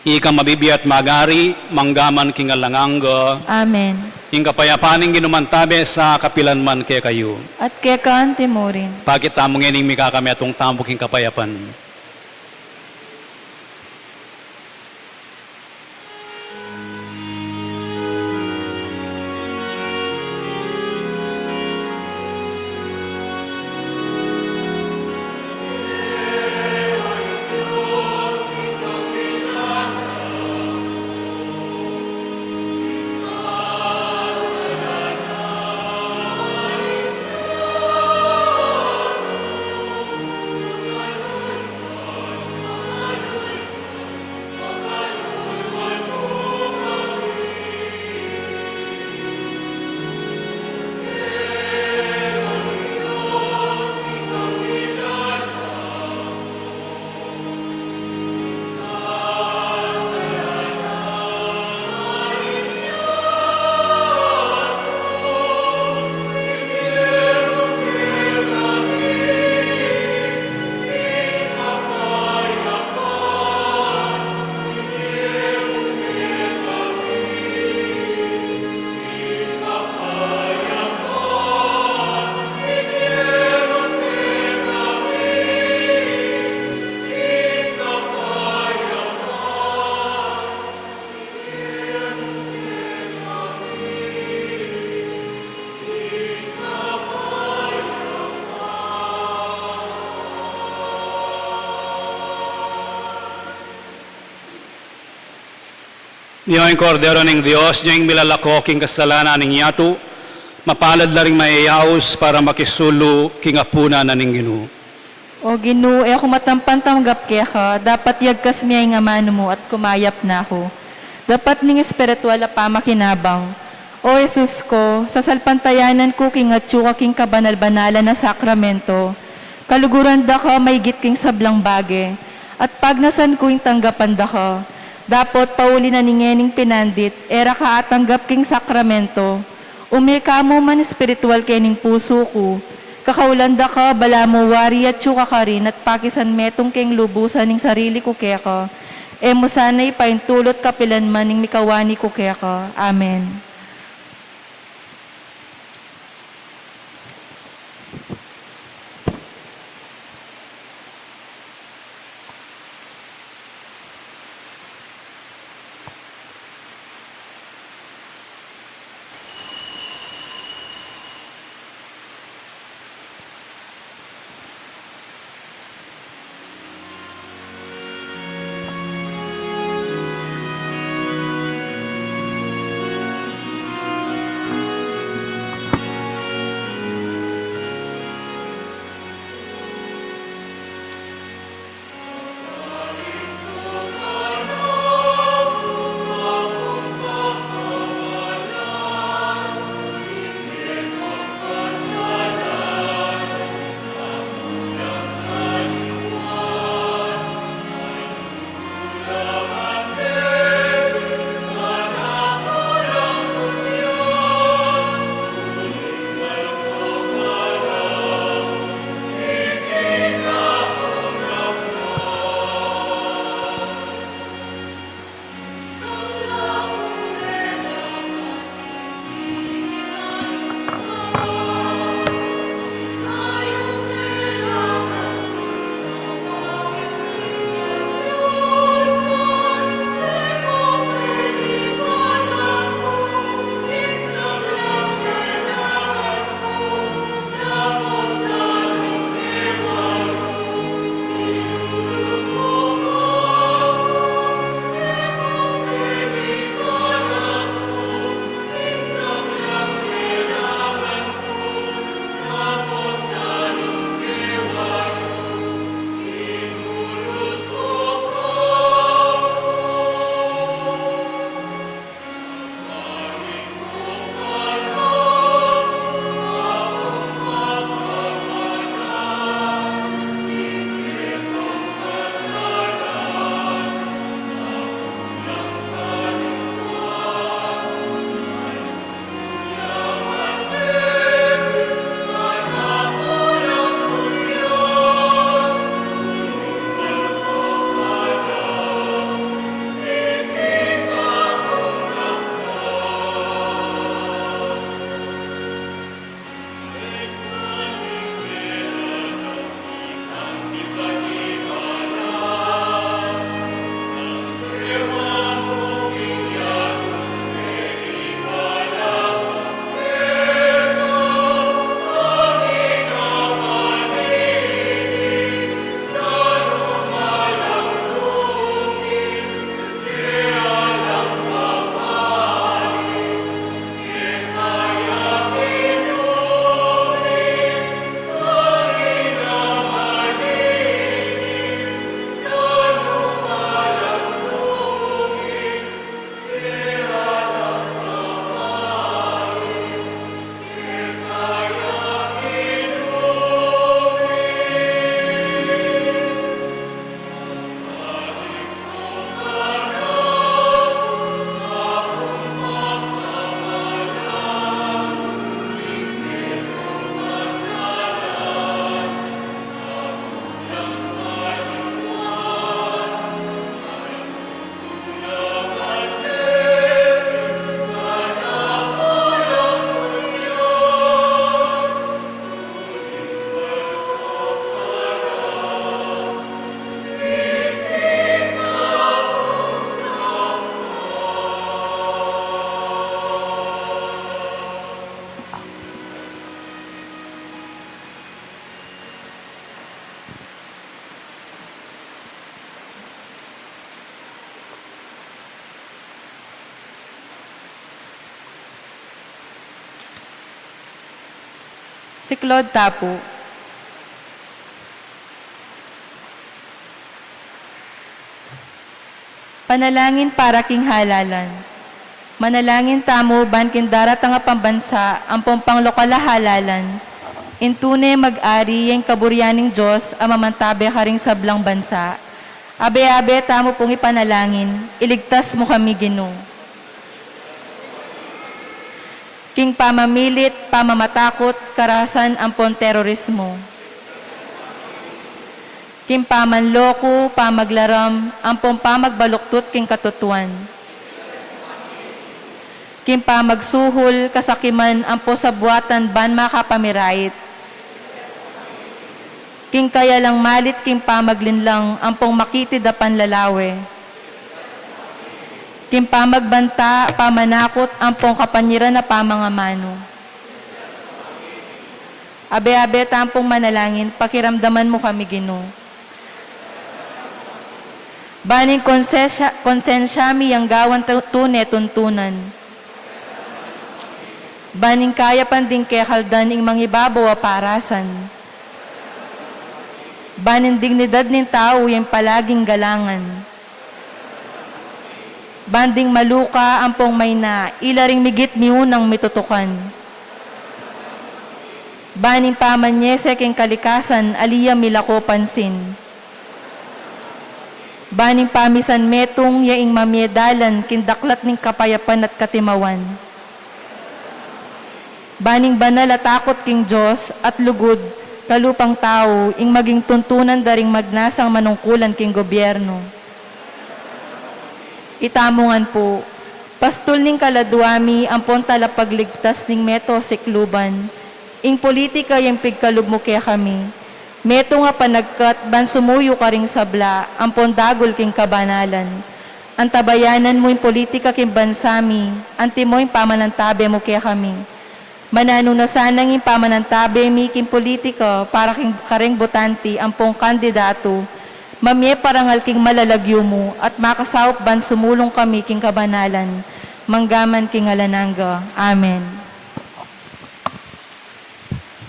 Ika mabibiyat magari, manggaman king alanganggo, Amen. ing kapayapaning ginumantabe sa kapilanman kaya kayo. At kaya kaan timurin. Pakita mo ngayon mi kakami atong tambok king kapayapan. Niyo'y kordero ng Diyos, niya'y milalako king kasalanan ng yato, mapalad na rin maiyaos para makisulo king apuna na ning Ginoo. O Ginoo, ako matampan tanggap kaya ka, dapat yagkas miyay nga mano mo at kumayap na ako. Dapat ning espiritual a pamakinabang. O Jesus ko, sa salpantayanan ko king atsuka king kabanal-banalan na sakramento, kaluguran da ka may king sablang bage, at pag nasan ko yung tanggapan da ka, dapat pauli na ningening pinandit, era ka atanggap king sakramento, umika mo man espiritual kening puso ko, kakaulanda ka, bala mo wari at tsuka ka rin, at pakisan metong keng lubusan ning sarili ko kaya ka, mo sana'y paintulot kapilan man ning mikawani ko kaya ka. Amen. Si Claude Tapo. Panalangin para king halalan. Manalangin tamo ban kin daratang nga pambansa ang pompang lokal na halalan. Intune mag-ari yung kaburyaning Diyos ang mamantabe karing sablang bansa. Abe-abe tamo pong ipanalangin, iligtas mo kami Ginoo. King pamamilit, pamamatakot, karahasan ang pon terorismo. King pamanloko, pamaglaram, ang pong pamagbaluktot king katutuan. King pamagsuhol, kasakiman, ang po sa buwatan ban makapamirait. King kaya lang malit, king pamaglinlang, ang pong makitidapan lalawe. King pamagbanta, pamanakot, ang pong kapanyiran na pamangamano. Abe-abe tampong manalangin, pakiramdaman mo kami Ginoo. Baning konsensya mi ang gawan tune tuntunan. Baning kaya panding kekaldan ing mangibabaw a parasan. Baning dignidad nin tao yung palaging galangan. Banding maluka ampong may na, ilaring migit miunang mitutukan. Baning pamanyesek ing kalikasan, aliya milako pansin. Baning pamisan metong yaing mamiedalan, kindaklat ning kapayapan at katimawan. Baning banal at takot king Diyos at lugod, kalupang tao, ing maging tuntunan daring magnasang manungkulan king gobyerno. Itamungan po, pastol ning kaladuami ang pontala pagligtas ning meto sikluban, ing politika yung pigkalub mo kaya kami. Meto nga panagkat ban sumuyo ka ring sabla, ang pondagol king kabanalan. Ang tabayanan mo yung politika king bansami, anti mo yung pamanantabe mo kaya kami. Manano na sanang yung pamanantabe mi king politika para king karing botanti ang pong kandidato, mamye parangal king malalagyo mo at makasawop ban sumulong kami king kabanalan, manggaman king alananga. Amen.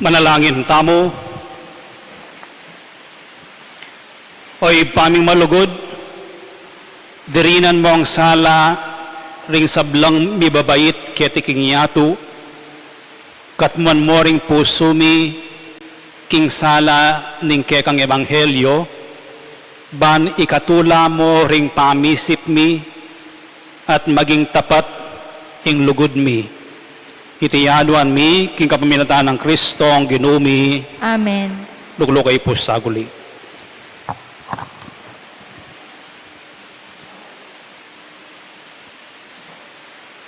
Manalangin tamo. Oy paming malugod, dirinan mo ang sala ring sablang mibabait ketiking yato, katmuan mo ring pusumi king sala ning kekang ebanghelyo, ban ikatula mo ring pamisip mi at maging tapat ing lugod mi. Itiyaduan mi king kapamilatan ng Kristo ang ginumi. Amen. Luglukay po sa guli.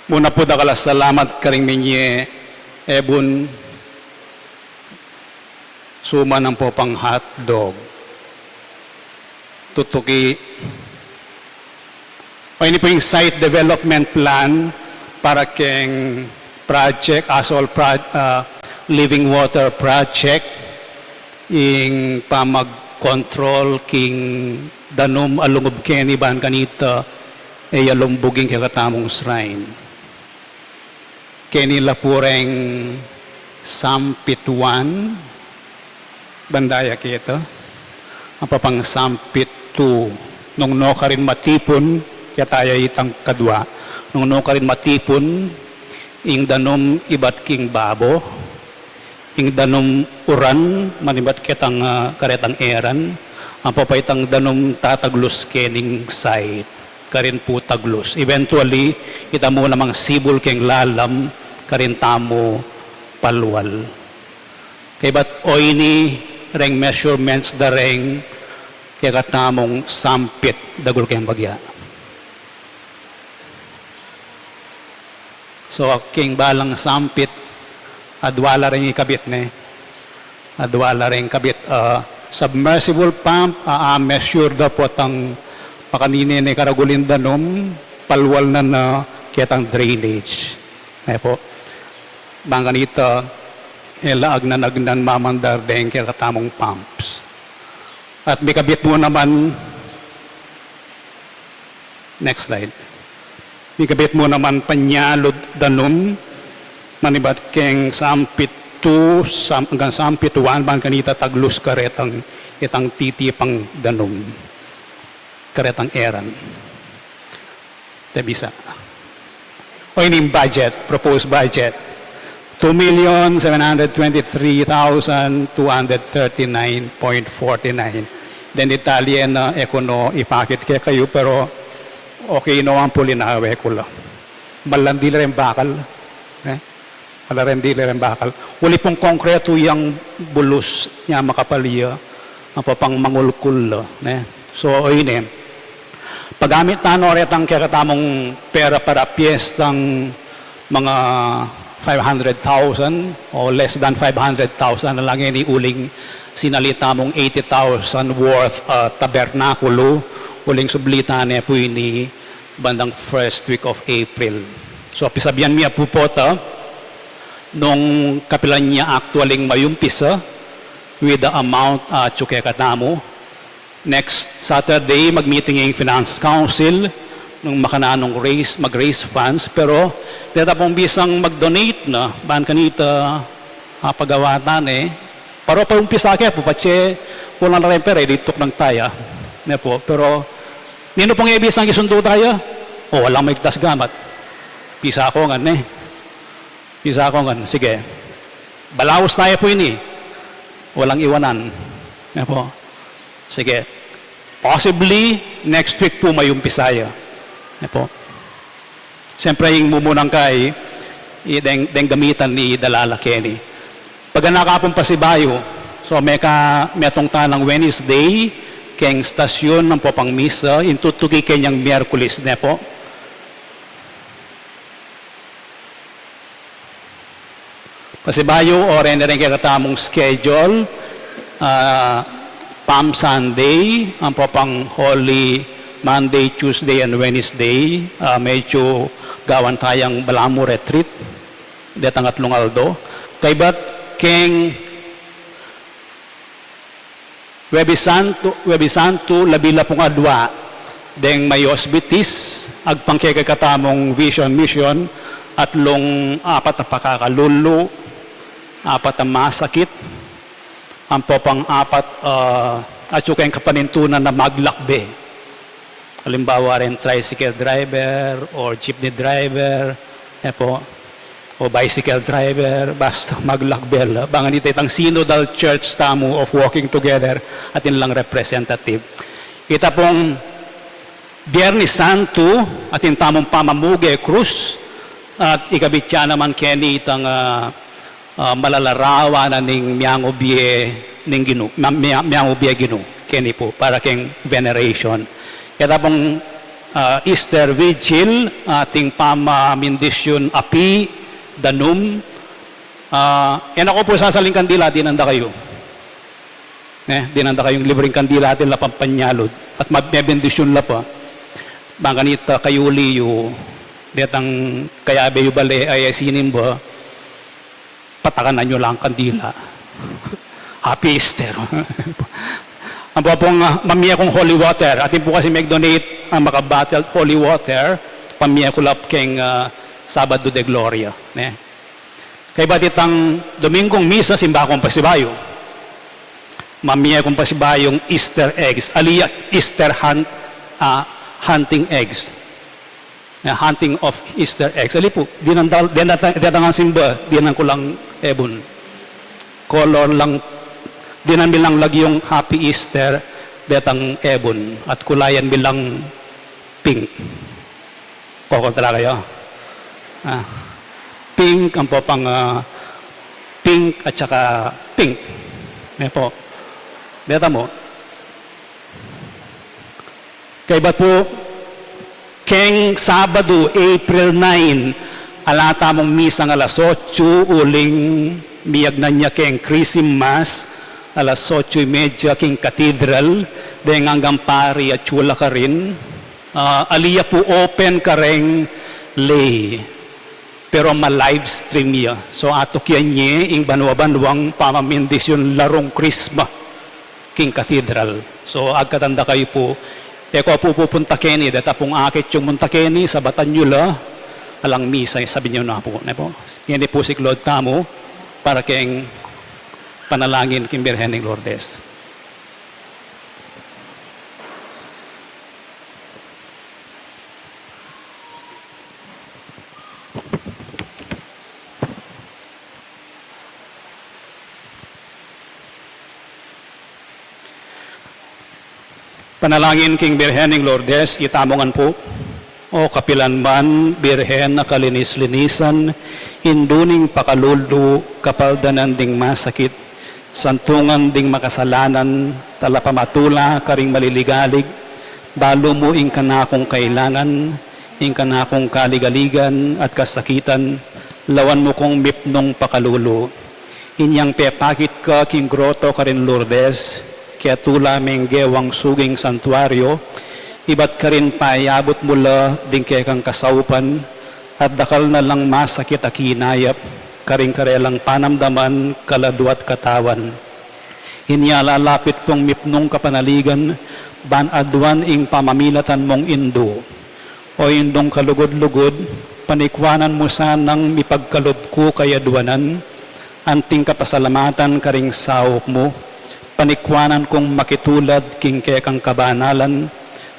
Muna po dakalas salamat karing minye ebun suma ng popang hotdog. Tutuki. O ini po yung site development plan para keng project, asol living water project, ing pamag-control king danom alungob keni ban kanita ay alumbuging kakatamong shrine. Keni lapureng sampit 1, bandaya kita, ang papang sampit 2, nung no ka rin matipon, kaya tayo itang kadwa, nung no ka rin matipon, ing danom ibat king babo, ing danom uran, manibat kitang karetang eran, ang papaitang danom tataglos kening site, karin po taglos. Eventually, kita mo namang sibol keng lalam, karin tamo palwal. Kaya ba't oini reng measurements da reng kaya katamong sampit dagol kayang bagya. So, king balang sampit, adwala rin ikabit ne. Adwala rin kabit. Submersible pump, measure da po tang pakanini ni karagulin danom, palwal na kitang drainage. Ay po, bang kanita, ilaag na nagnan mamandar din kaya katamong pumps. At may kabit mo naman, next slide, may kabit mo naman panyalod danom, manibat keng sampit tu hanggang sampi tuan bang kanita taglus karetang itang titipang danum karetang eran. Te bisa. O ining budget, proposed budget, 2,723,239.49. Then Italian na ekono ipakit kaya kayo pero okay naman po linawe ko lang. Malandi rin bakal. Malandi rin bakal. Uli pong konkreto yung bulus niya makapaliya ang papang mangulkul. So, yun paggamit na retang kakatamong pera para piyestang mga 500,000 o less than 500,000 na lang yung uling sinalita mong 80,000 worth tabernakulo uling sublita niya po ini bandang first week of April. So, pisabihan niya po po nung kapilan niya actualing mayumpisa with the amount tsuke katamo. Next Saturday, mag-meeting yung Finance Council nung makananong mag-raise funds. Pero, dito pong bisang mag-donate na, ban kanita pagawatan Paro pa umpisa kaya po, patse, kulang na rin pera, ditok ng taya. Po. Pero, nino pong ibisang isundo tayo? O, walang may tas gamat. Pisa ako nga, Pisa ako nga. Sige. Balaos tayo po ini. Walang iwanan. Po. Sige. Possibly, next week po may umpisaya. Po. Siyempre, yung mumunang kay, deng gamitan ni Dalala Kenny. Pag nakapong pasibayo, so may tong tanang Wednesday, keng stasyon ng popang misa, intutugi kenyang Miyerkules na po. Pasibayo, oren na rin katamong schedule, Palm Sunday, ang popang Holy Monday, Tuesday, and Wednesday. Medyo gawan tayang Balamo Retreat, detang atlong aldo. Kaybat, keng Webi Santo, labila pong adwa, deng may osbitis, agpang kekakatamong vision mission, atlong apat na pakakalulo, apat na masakit, ang popang apat at yung kapanintunan na maglakbe. Halimbawa rin tricycle driver or jeepney driver, o bicycle driver, basta maglakbel. Bangan ito itang synodal church tamo of walking together at lang representative. Kita pong Biyernes Santo at yung tamong pamamuge krus at ikabitya naman keni itang malalarawan na ning miyang obye ginu keni po para keng veneration. Kita pong Easter Vigil ating pamamindisyon api danum yan ako po sasaling kandila dinanda kayo dinanda kayong libreng kandila atin lapang panyalod at mabendisyon la pa bangkanita kayuli yu detang kayabe yu bale ay sinin ba patakanan nyo lang kandila. Happy Easter. Ang po pong mamiya kong holy water. Atin po kasi mag-donate ang makabattled holy water. Pamiya ko lap keng Sabado de Gloria. Kaya ba't itang Domingong Misa, simba kong pasibayo. Mamiya kong pasibayong Easter eggs. Aliya Easter hunting eggs. Hunting of Easter eggs. Ali po, dinangang simba, dinan ko lang ebon. Color lang, dinan bilang lagi yung Happy Easter, detang ebon. At kulayan bilang pink. Kokontra kayo. Pink, ang po pang pink at saka pink. May po. Deta mo. Kaya ba po, keng Sabado, April 9, alata mong misa ng alas 8, uling miyag na niya keng Christmas, alas 8:30 keng Cathedral, dahil hanggang pari at chula ka rin. Aliya po open ka rin lay, pero ma-live stream niya. So ato kiyan niya, ing banwa-banwang pamamindis yung larong Krisma king Cathedral. So agkatanda kayo po, eko po pupunta keni, data pong akit yung munta keni sa Batanyula, alang misa, sabi niyo na po. Yan po si Claude Tamo, para kayong panalangin king Birhen ng Lourdes. Panalangin king Birhen ng Lourdes, itamongan po. O kapilan man, Birhen na kalinis-linisan, induning pakalulu, kapaldanan ding masakit, santungan ding makasalanan, talapamatula, karing maliligalig, balo mo ing kanakong kailangan, ing kanakong kaligaligan at kasakitan, lawan mo kong mipnong pakalulu. Inyang pepakit ka king groto karin Lourdes, kaya tula menggewang suging santuaryo, iba't ka rin paayabot mula din kaya kang kasaupan, at dakal na lang masakit akinayap, karing karelang panamdaman, kaladwat katawan. Inyalalapit pong mipnong kapanaligan, banadwan ing pamamilatan mong indo. O indong kalugod-lugod, panikwanan mo sanang mipagkalob ko kayadwanan, anting kapasalamatan karing saok mo, panikwanan kong makitulad king kekang kabanalan,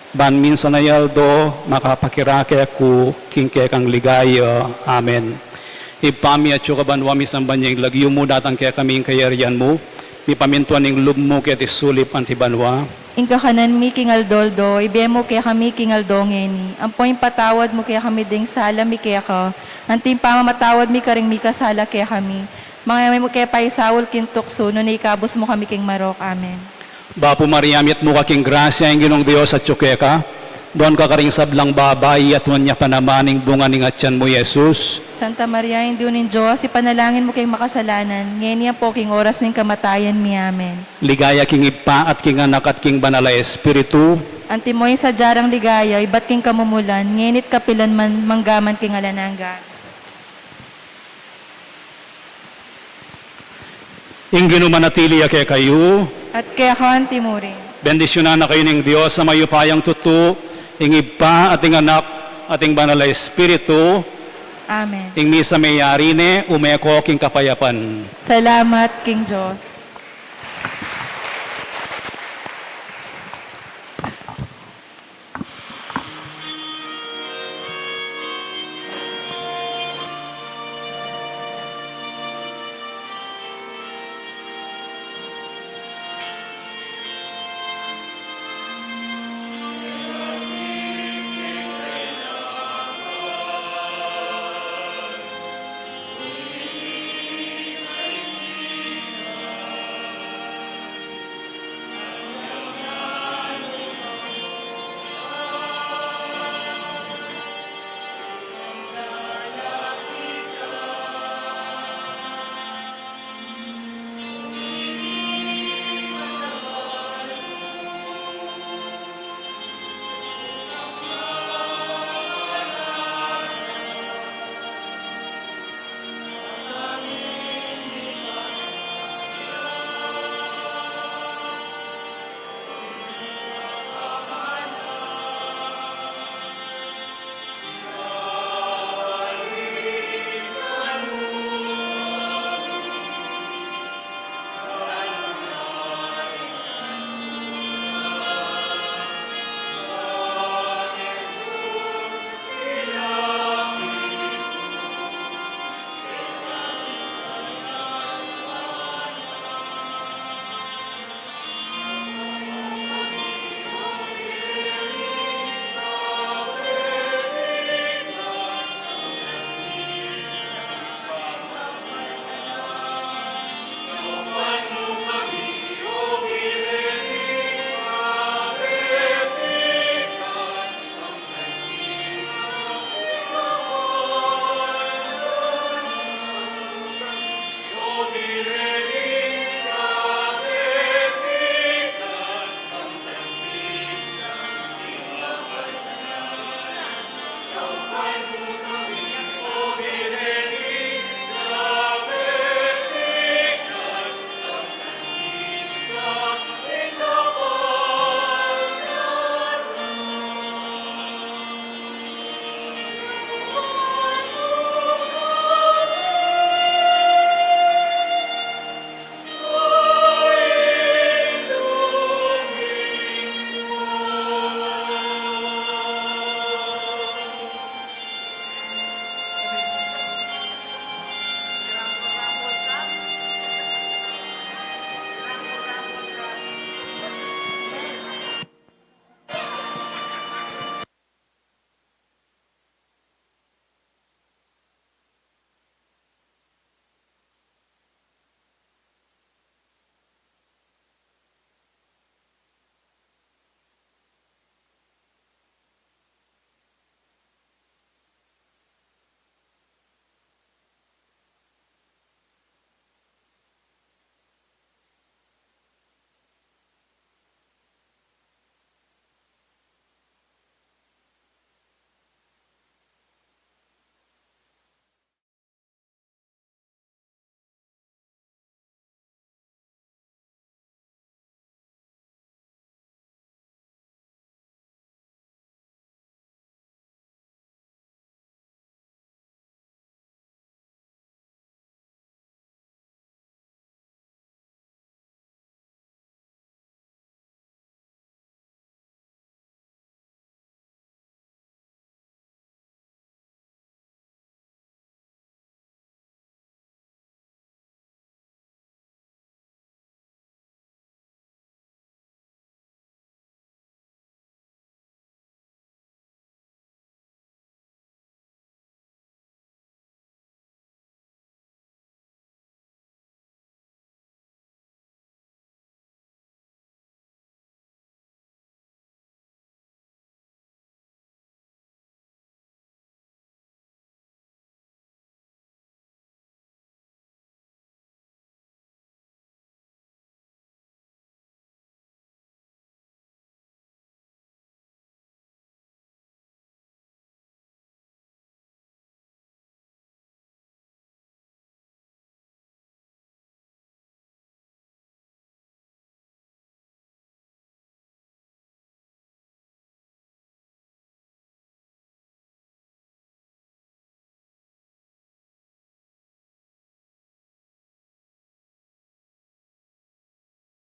ban minsan na yaldo makapakirake ako king kekang ligaya. Amen. Ipami at yukaban wami sambanyang lagyo mo datang kaya kaming kayarian mo, mipamintuan ng lub mo kaya tisulip antibanwa. Ingka kanan mi king aldoldo, ibemo kaya kami king aldongeni. Ampoy patawad mo kaya kami ding sala mi kaya ka. Anting pamamatawad mi karing mi kasala kaya kami. Mga may mo kaya paisawol king tukso, no na ikabos mo kami king marok. Amen. Bapo Mariamit mo kaking grasya ang ginong Diyos at tsukeka, doon ka karing sablang babay at wanya panamaning bunga ning atyan mo, Jesus. Santa Maria, hindi unin Diyos, ipanalangin mo king makasalanan, ngayon niya po king oras ning kamatayan mi. Amen. Ligaya king ipa at king anak at king banala espiritu. Antimoy sa jarang ligaya, ibat king kamumulan, ngenit kapilan man manggaman king alananga. Ing ginumanatili kaya kayo, At kaya ka antimurin. bendisyonan na kayo ng Diyos sa mayupayang tutu, ing ipa at ing anak at ing banala espiritu, Amen. ing misa mayari ne, umeko king kapayapan. Salamat, King Diyos.